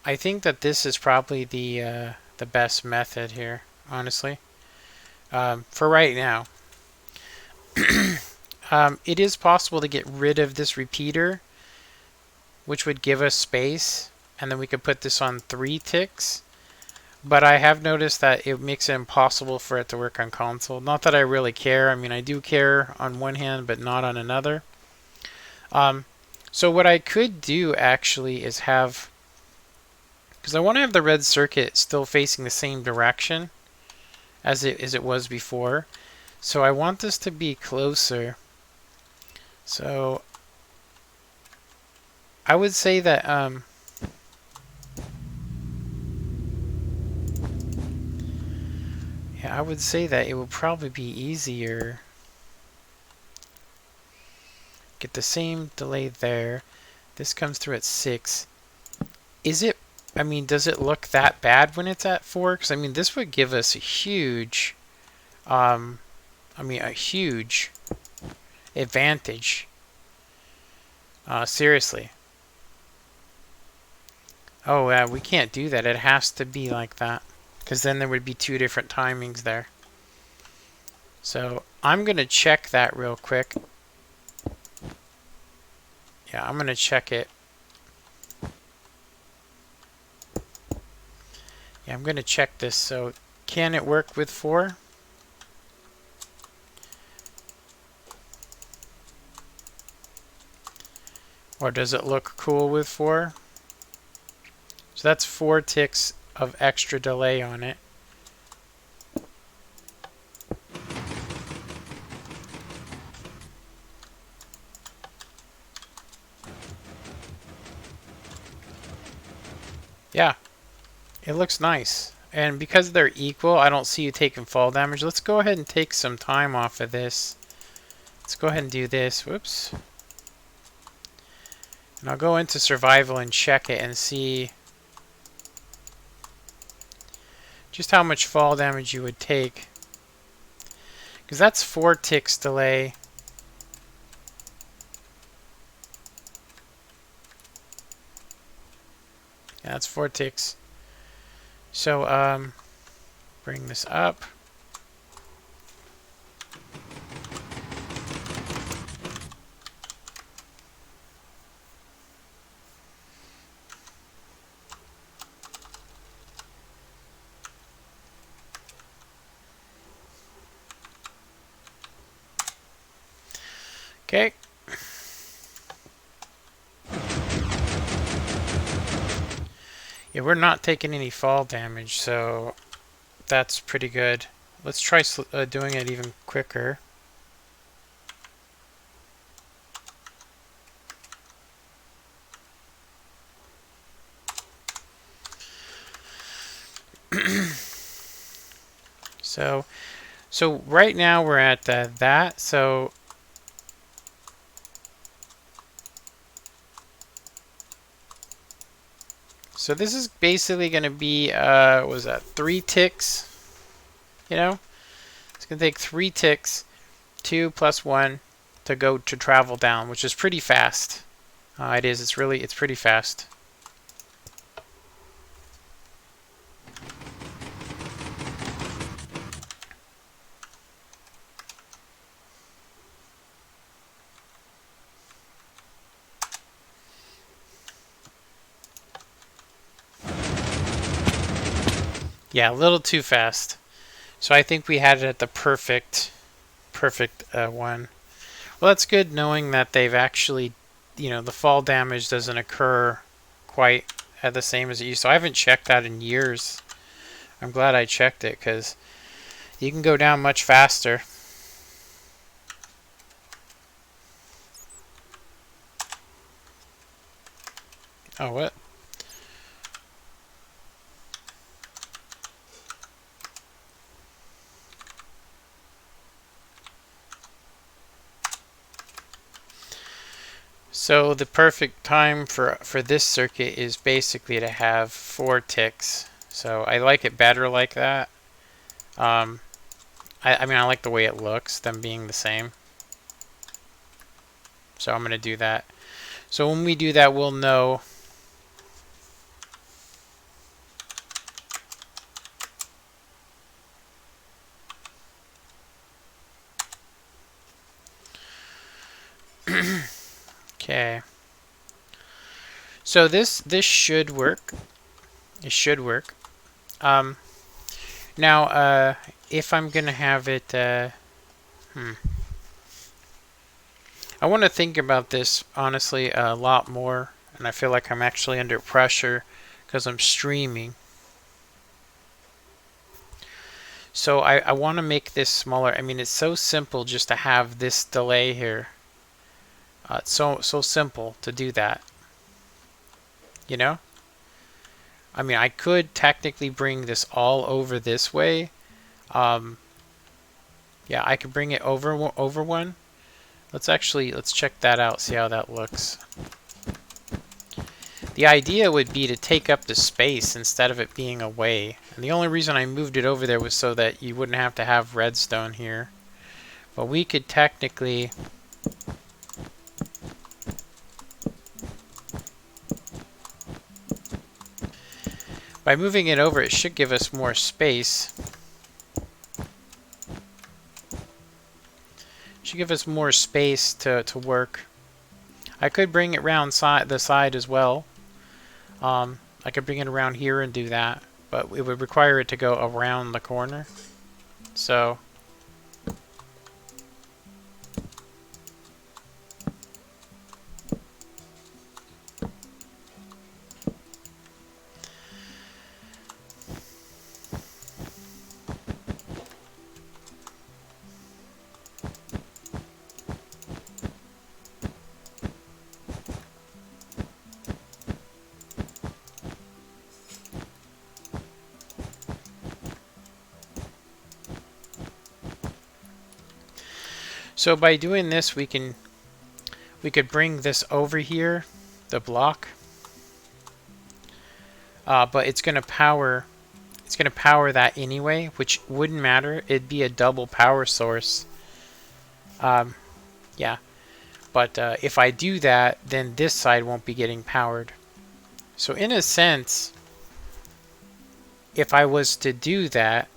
[SPEAKER 1] I think that this is probably the best method here, honestly, for right now. It is possible to get rid of this repeater, which would give us space, and then we could put this on 3 ticks. But I have noticed that it makes it impossible for it to work on console. Not that I really care. I mean, I do care on one hand, but not on another. So what I could do actually is have, because I want to have the red circuit still facing the same direction as it was before. So I want this to be closer. So I would say that I would say that it would probably be easier. Get the same delay there. This comes through at 6. Is it, I mean, does it look that bad when it's at 4? Because, I mean, this would give us a huge, a huge advantage. Seriously. Oh, we can't do that. It has to be like that. Because then there would be 2 different timings there. So I'm going to check that real quick. Yeah, I'm going to check it. Yeah, I'm going to check this. So can it work with 4? Or does it look cool with 4? So that's 4 ticks of extra delay on it. Yeah, it looks nice. And because they're equal, I don't see you taking fall damage. Let's go ahead and take some time off of this. Let's go ahead and do this. Whoops. And I'll go into survival and check it and see just how much fall damage you would take. Because that's 4 ticks delay. Yeah, that's 4 ticks. So, bring this up. Okay. Yeah, we're not taking any fall damage, so that's pretty good. Let's try doing it even quicker. So right now we're at that. So this is basically going to be what was that, 3 ticks? You know, it's going to take 3 ticks, 2 plus 1 to go to travel down, which is pretty fast. It is. It's pretty fast. Yeah, a little too fast. So I think we had it at the perfect one. Well, that's good knowing that they've actually, the fall damage doesn't occur quite at the same as it used to. I haven't checked that in years. I'm glad I checked it because you can go down much faster. Oh, what? So the perfect time for this circuit is basically to have 4 ticks. So I like it better like that. I mean, I like the way it looks, them being the same. So I'm going to do that. So when we do that, we'll know. Okay. So this should work. It should work. Now, if I'm gonna have it, I want to think about this honestly a lot more, and I feel like I'm actually under pressure because I'm streaming. So I want to make this smaller. I mean, it's so simple just to have this delay here. It's so simple to do that. You know? I mean, I could technically bring this all over this way. Yeah, I could bring it over one. Let's check that out, see how that looks. The idea would be to take up the space instead of it being away. And the only reason I moved it over there was so that you wouldn't have to have redstone here. But we could technically... By moving it over, it should give us more space. Should give us more space to work. I could bring it around the side as well. I could bring it around here and do that, but it would require it to go around the corner. So... So by doing this, we could bring this over here, the block, but it's going to power that anyway, which wouldn't matter. It'd be a double power source. Yeah, but if I do that, then this side won't be getting powered. So in a sense, if I was to do that,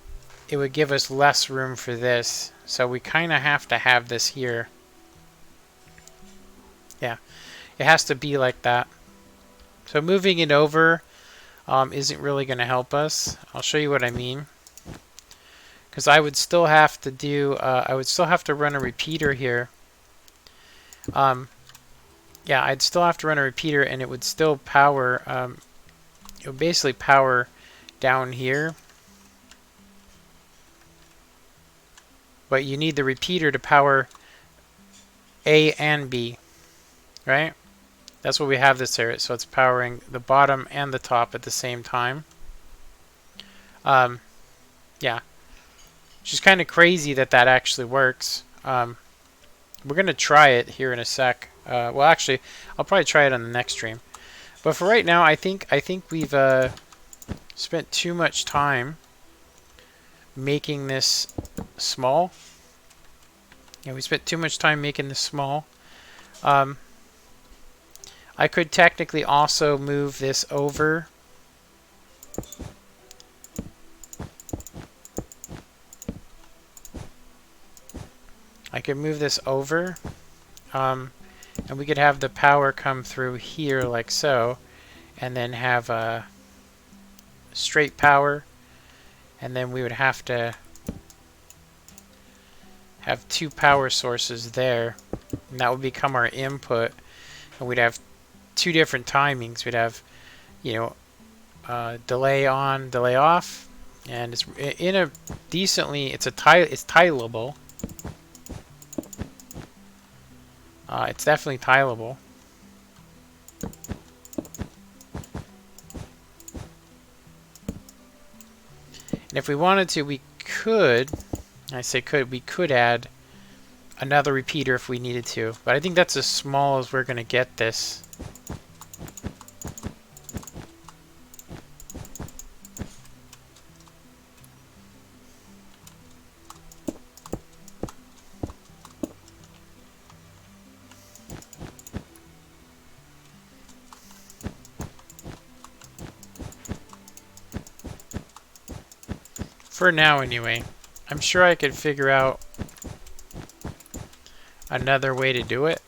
[SPEAKER 1] it would give us less room for this. So we kind of have to have this here. Yeah, it has to be like that. So moving it over isn't really going to help us. I'll show you what I mean. Because I would still have to do, I would still have to run a repeater here. Yeah, I'd still have to run a repeater, and it would still power. It would basically power down here, but you need the repeater to power A and B, right? That's what we have this here. So it's powering the bottom and the top at the same time. Yeah, which is kind of crazy that that actually works. We're going to try it here in a sec. Well, actually, I'll probably try it on the next stream. But for right now, I think we've spent too much time making this small. Yeah, we spent too much time making this small. I could technically also move this over. I could move this over. And we could have the power come through here like so. And then have a straight power. And then we would have to have two power sources there. And that would become our input. And we'd have two different timings. We'd have, you know, delay on, delay off, and it's in a decently. It's tileable. It's definitely tileable. And if we wanted to, we could. I say could. We could add another repeater if we needed to, but I think that's as small as we're going to get this. For now, anyway. I'm sure I could figure out another way to do it.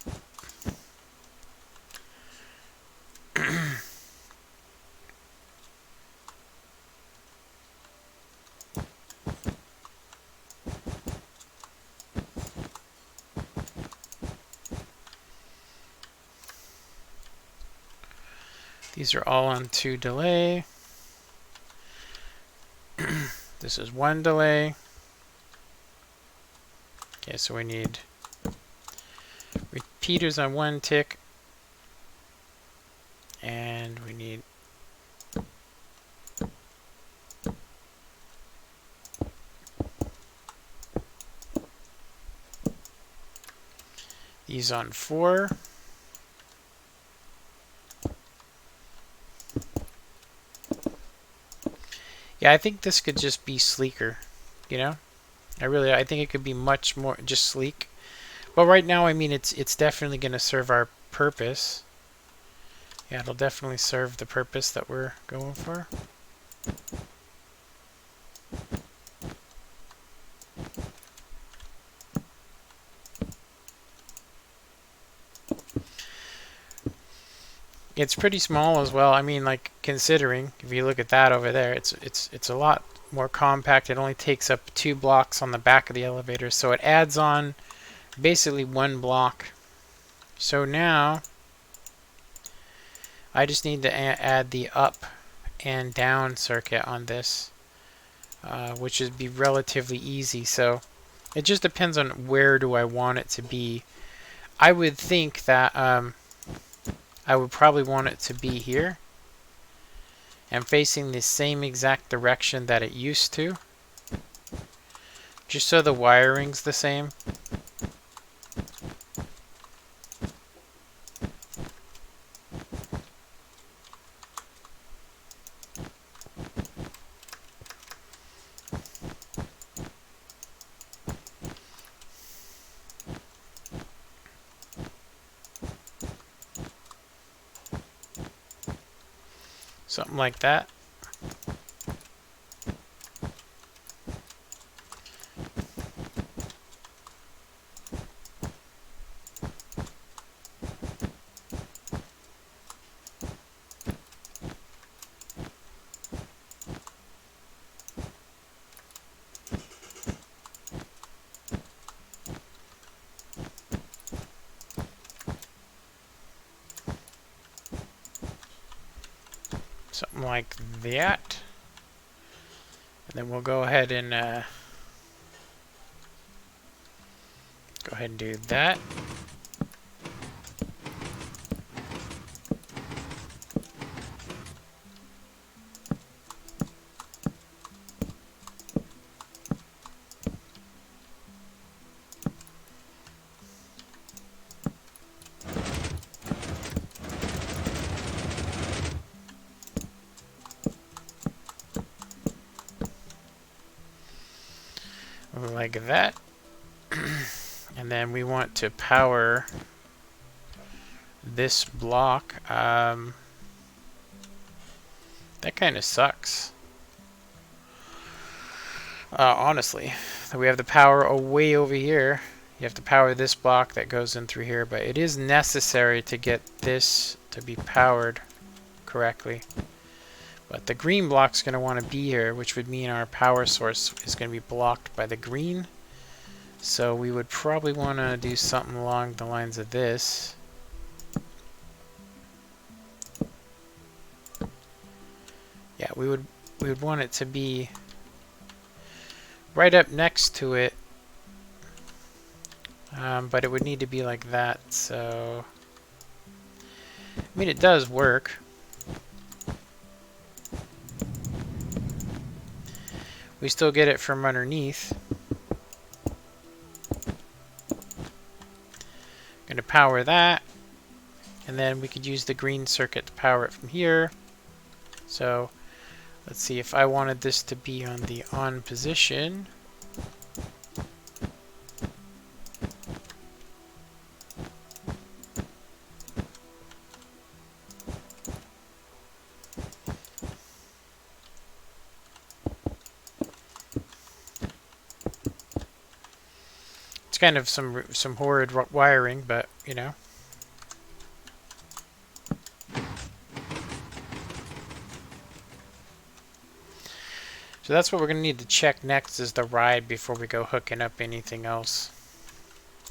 [SPEAKER 1] These are all on 2 delay. This is 1 delay. Okay, so we need repeaters on 1 tick. And we need these on 4. Yeah, I think this could just be sleeker, you know? I think it could be much more just sleek. But right now, I mean, it's definitely going to serve our purpose. Yeah, it'll definitely serve the purpose that we're going for. It's pretty small as well. I mean, like, considering, if you look at that over there, it's a lot more compact. It only takes up 2 blocks on the back of the elevator, so it adds on basically 1 block. So now I just need to add the up and down circuit on this, which would be relatively easy. So it just depends on where do I want it to be. I would think that I would probably want it to be here and facing the same exact direction that it used to, just so the wiring's the same. Something like that. something like that. And then we'll go ahead and do that. Like that. And then we want to power this block. That kind of sucks. Honestly, we have the power way over here. You have to power this block that goes in through here, but it is necessary to get this to be powered correctly. But the green block's going to want to be here, which would mean our power source is going to be blocked by the green. So we would probably want to do something along the lines of this. Yeah, we would want it to be right up next to it. But it would need to be like that, so I mean, it does work. We still get it from underneath. Going to power that, and then we could use the green circuit to power it from here. So let's see, if I wanted this to be on the on position, it's kind of some horrid wiring, but you know. So that's what we're going to need to check next, is the ride, before we go hooking up anything else.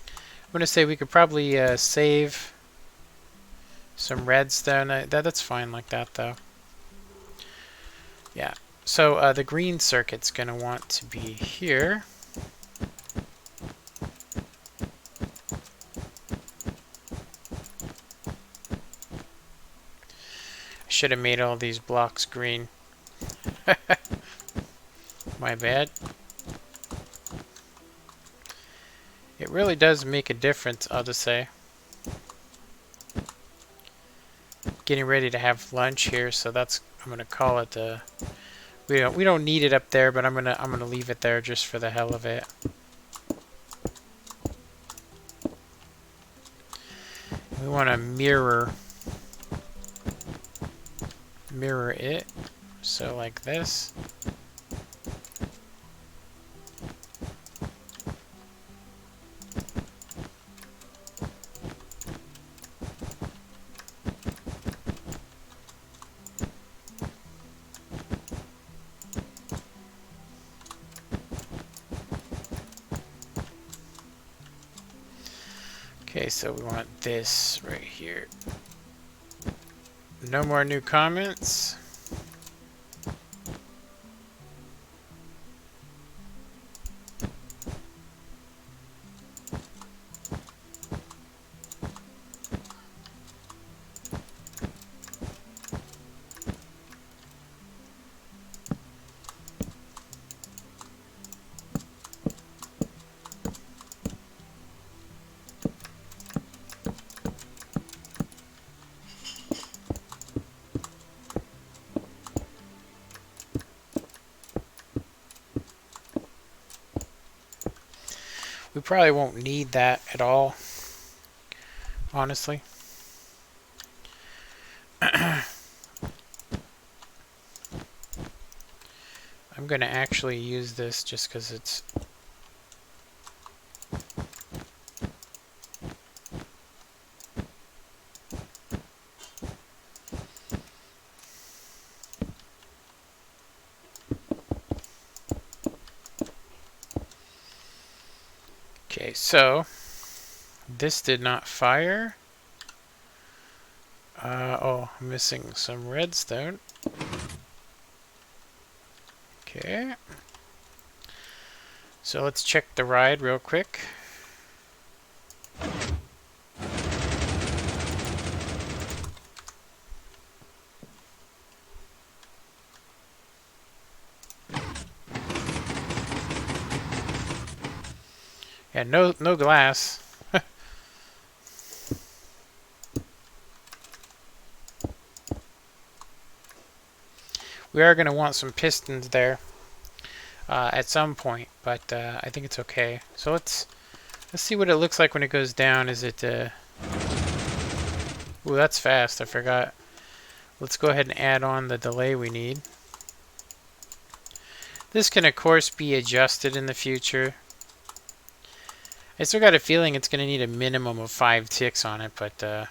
[SPEAKER 1] I'm going to say we could probably save some redstone. That's fine like that, though. Yeah. So the green circuit's going to want to be here. I should have made all these blocks green. My bad. It really does make a difference, I'll just say. Getting ready to have lunch here, so that's, I'm gonna call it we don't need it up there, but I'm gonna leave it there just for the hell of it. We want to mirror it, so like this. Okay, so we want this right here. No more new comments. We probably won't need that at all, honestly. I'm going to actually use this just because it's... Okay, so this did not fire. Oh, I'm missing some redstone. Okay. So let's check the ride real quick. Yeah, no glass. We are going to want some pistons there at some point, but I think it's okay. So let's see what it looks like when it goes down. Is it... Ooh, that's fast. I forgot. Let's go ahead and add on the delay we need. This can, of course, be adjusted in the future. I still got a feeling it's going to need a minimum of 5 ticks on it, but...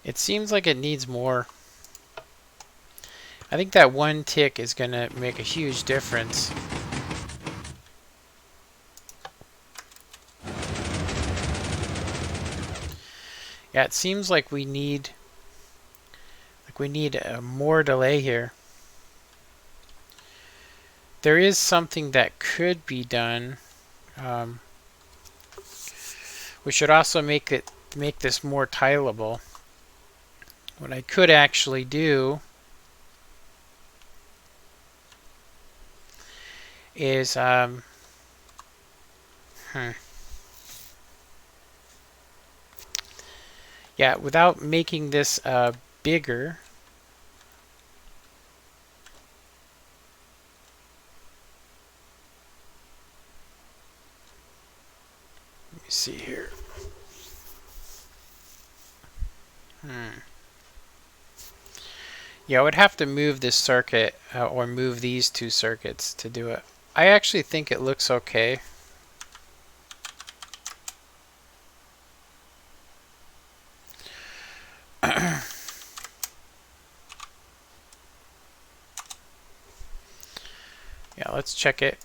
[SPEAKER 1] it seems like it needs more. I think that 1 tick is going to make a huge difference. Yeah, it seems like we need more delay here. There is something that could be done. We should also make this more tileable. What I could actually do is yeah, without making this bigger. Let me see here. Yeah, I would have to move this circuit or move these 2 circuits to do it. I actually think it looks okay. Yeah, let's check it.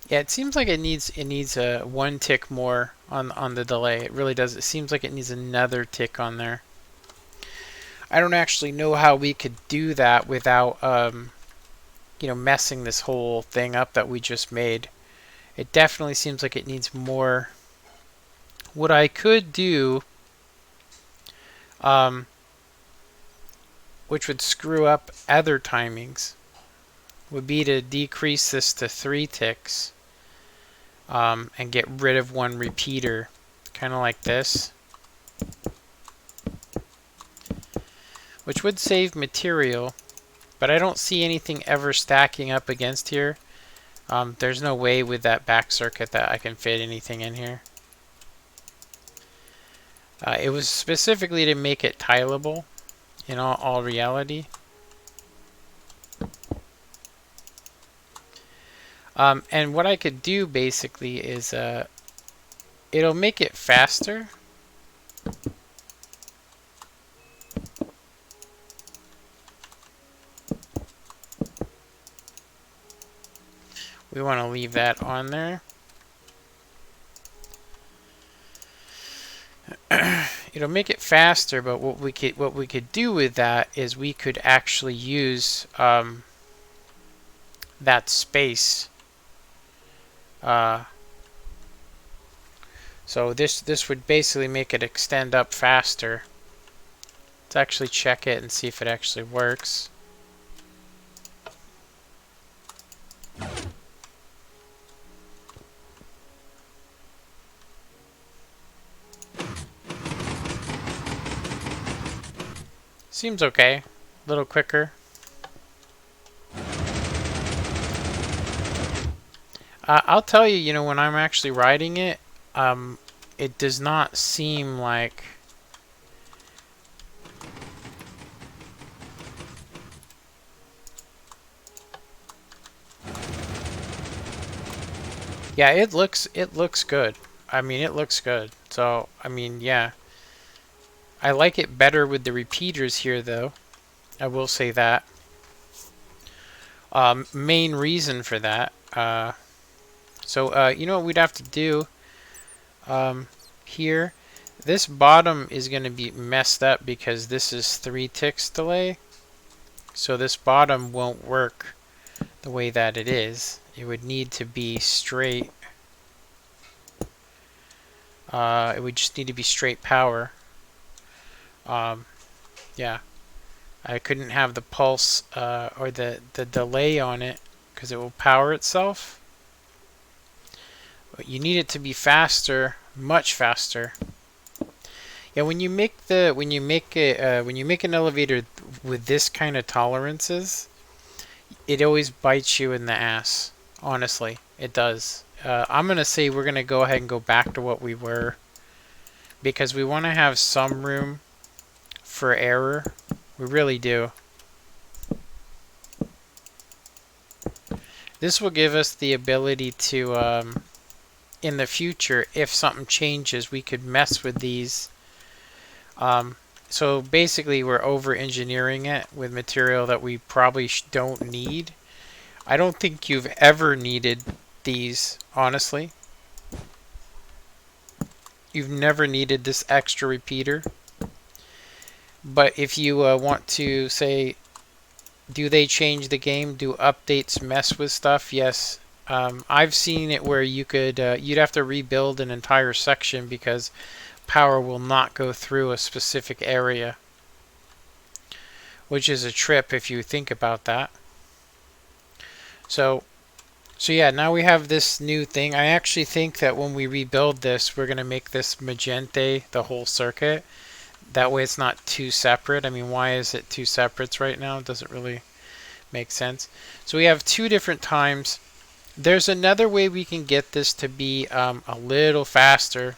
[SPEAKER 1] Yeah, it seems like it needs a 1 tick more on the delay. It really does. It seems like it needs another tick on there. I don't actually know how we could do that without you know, messing this whole thing up that we just made. It definitely seems like it needs more. What I could do, which would screw up other timings, would be to decrease this to 3 ticks and get rid of 1 repeater, kind of like this, which would save material, but I don't see anything ever stacking up against here. There's no way with that back circuit that I can fit anything in here. It was specifically to make it tileable in all reality. And what I could do basically is it'll make it faster. We want to leave that on there. It'll make it faster, but what we could do with that is we could actually use that space. So this would basically make it extend up faster. Let's actually check it and see if it actually works. Seems okay. A little quicker. I'll tell you, you know, when I'm actually riding it, it does not seem like Yeah, it looks good. I mean, it looks good. So, I mean, yeah. I like it better with the repeaters here, though. I will say that. Main reason for that. You know what we'd have to do here? This bottom is going to be messed up because this is 3 ticks delay. So this bottom won't work the way that it is. It would need to be straight. It would just need to be straight power. Yeah. I couldn't have the pulse or the delay on it because it will power itself. But you need it to be faster, much faster. Yeah, when you make an elevator with this kind of tolerances, it always bites you in the ass. Honestly, it does. I'm gonna say we're gonna go ahead and go back to what we were because we want to have some room for error. We really do. This will give us the ability to, in the future, if something changes, we could mess with these. So basically, we're over-engineering it with material that we probably don't need. I don't think you've ever needed these, honestly. You've never needed this extra repeater. But if you want to say, do they change the game? Do updates mess with stuff? Yes. I've seen it where you could you'd have to rebuild an entire section because power will not go through a specific area, which is a trip if you think about that. So yeah, now we have this new thing. I actually think that when we rebuild this, we're going to make this magenta the whole circuit. That way it's not two separate. I mean, why is it two separates right now? It doesn't really make sense. So we have 2 different times. There's another way we can get this to be a little faster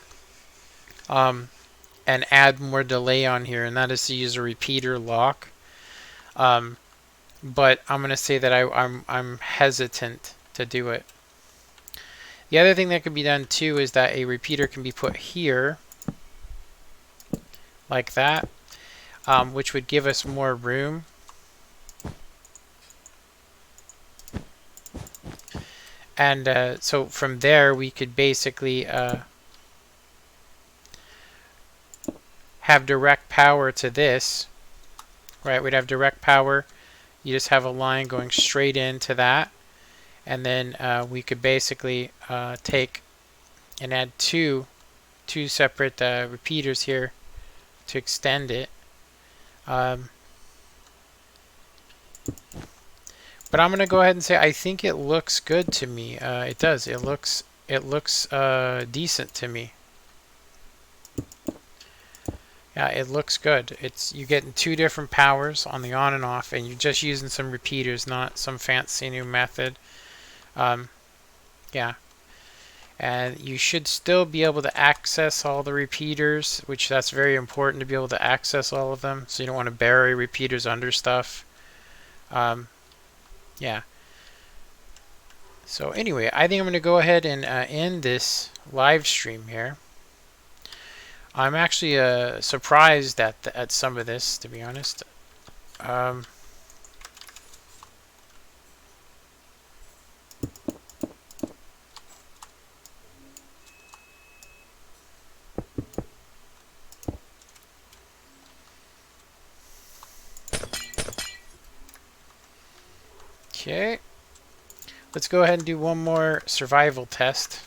[SPEAKER 1] and add more delay on here, and that is to use a repeater lock. But I'm going to say that I'm hesitant to do it. The other thing that could be done too is that a repeater can be put here, like that, which would give us more room. And so from there we could basically have direct power to this, right? We'd have direct power. You just have a line going straight into that, and then we could basically take and add two separate repeaters here to extend it. But I'm gonna go ahead and say I think it looks good to me. It does. It looks decent to me. Yeah, it looks good. You're getting 2 different powers on the on and off, and you're just using some repeaters, not some fancy new method. Yeah. And you should still be able to access all the repeaters, which that's very important to be able to access all of them. So you don't want to bury repeaters under stuff. Yeah. So anyway, I think I'm going to go ahead and end this live stream here. I'm actually surprised at some of this, to be honest. Okay. Let's go ahead and do one more survival test.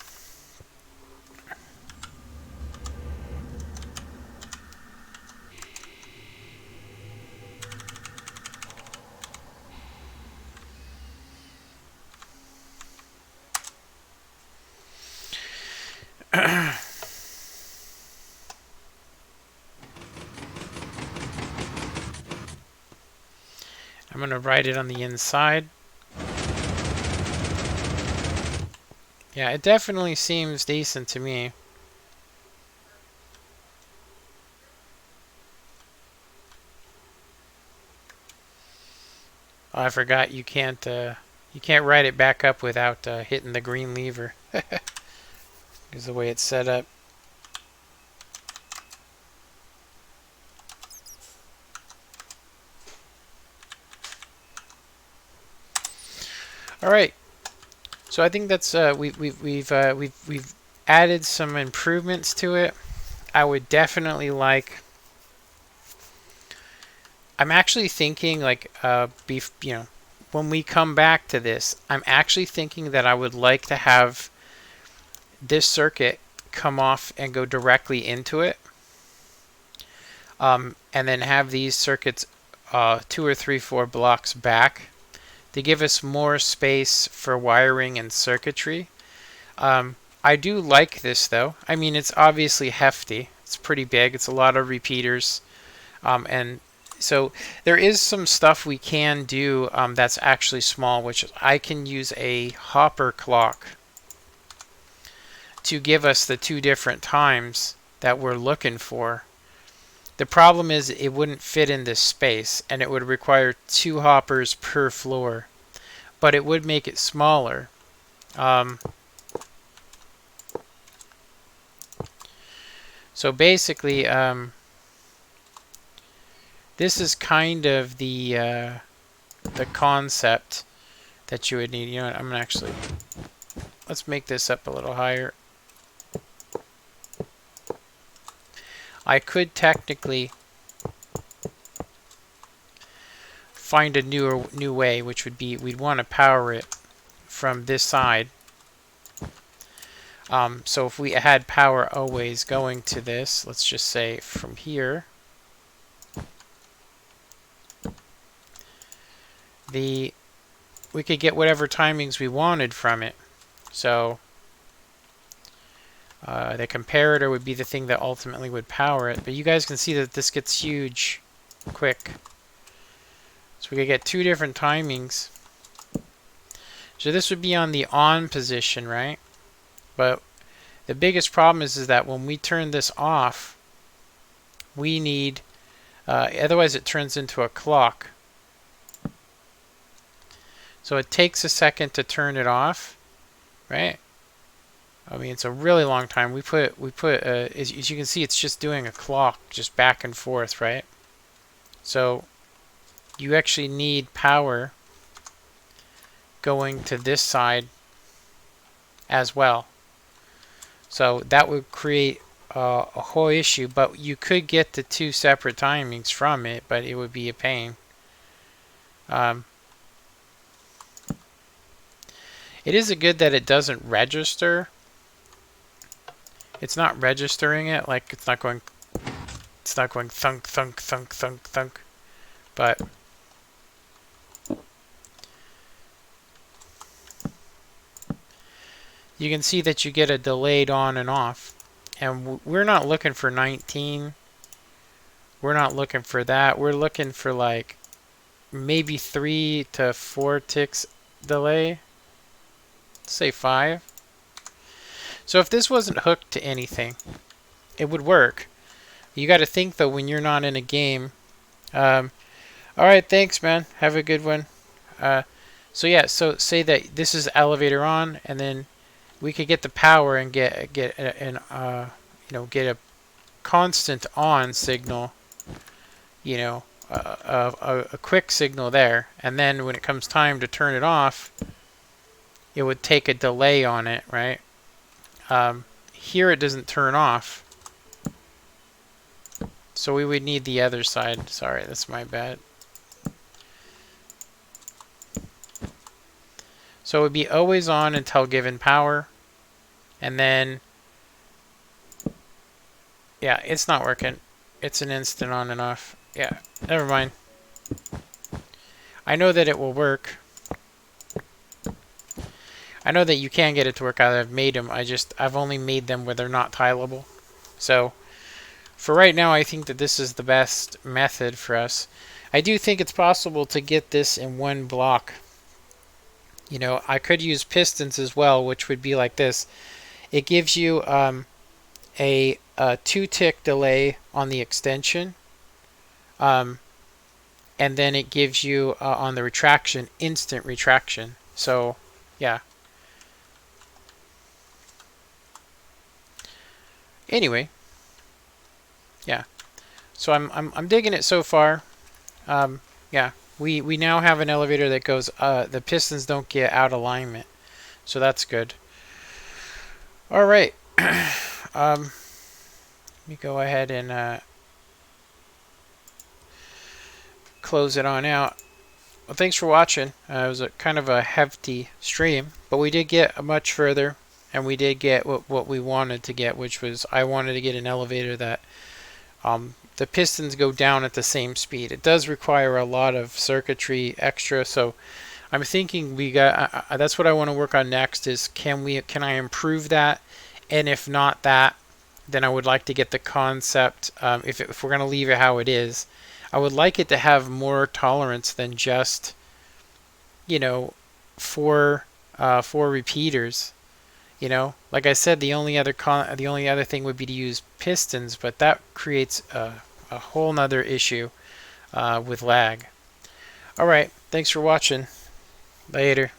[SPEAKER 1] I'm going to write it on the inside. Yeah, it definitely seems decent to me. Oh, I forgot you can't write it back up without hitting the green lever. Is the way it's set up. All right. So I think that's we've added some improvements to it. I would definitely like. I'm actually thinking like when we come back to this, I'm actually thinking that I would like to have this circuit come off and go directly into it, and then have these circuits 2 or 3, 4 blocks back to give us more space for wiring and circuitry. I do like this though. I mean, it's obviously hefty. It's pretty big. It's a lot of repeaters, and so there is some stuff we can do that's actually small, which I can use a hopper clock to give us the 2 different times that we're looking for. The problem is it wouldn't fit in this space, and it would require 2 hoppers per floor, but it would make it smaller. So basically, this is kind of the concept that you would need. You know what? I'm gonna actually, let's make this up a little higher. I could technically find a new way, which would be we'd want to power it from this side. So if we had power always going to this, let's just say from here, we could get whatever timings we wanted from it. So the comparator would be the thing that ultimately would power it. But you guys can see that this gets huge quick. So we could get 2 different timings. So this would be on the on position, right? But the biggest problem is that when we turn this off, we need, otherwise it turns into a clock. So it takes a second to turn it off, right? I mean, it's a really long time. We put as you can see, it's just doing a clock, just back and forth, right? So you actually need power going to this side as well. So that would create a whole issue, but you could get the 2 separate timings from it, but it would be a pain. It is good that it doesn't register. It's not registering it, like it's not going thunk, thunk, thunk, thunk, thunk. But you can see that you get a delayed on and off. And we're not looking for 19. We're not looking for that. We're looking for like maybe 3 to 4 ticks delay. Let's say 5. So if this wasn't hooked to anything, it would work. You got to think though when you're not in a game. Alright, thanks man. Have a good one. So yeah, so say that this is elevator on, and then we could get the power and get a constant on signal, a quick signal there, and then when it comes time to turn it off, it would take a delay on it, right? Here it doesn't turn off, so we would need the other side. Sorry, that's my bad. So it would be always on until given power, and then yeah, it's not working. It's an instant on and off. Yeah, never mind. I know that it will work. I know that you can get it to work. I've made them. I've only made them where they're not tileable. So for right now, I think that this is the best method for us. I do think it's possible to get this in 1 block. I could use pistons as well, which would be like this. It gives you a 2-tick delay on the extension, and then it gives you on the retraction instant retraction. So yeah. Anyway, yeah. So I'm digging it so far. Yeah, we now have an elevator that goes. The pistons don't get out of alignment, so that's good. All right. Let me go ahead and close it on out. Well, thanks for watching. It was a kind of a hefty stream, but we did get much further, and we did get what we wanted to get, which was I wanted to get an elevator that the pistons go down at the same speed. It does require a lot of circuitry extra, so I'm thinking we got. That's what I want to work on next. Is can I improve that? And if not that, then I would like to get the concept. If we're going to leave it how it is, I would like it to have more tolerance than just, you know, four repeaters. You know, like I said, the only other thing would be to use pistons, but that creates a whole nother issue with lag. All right, thanks for watching. Later.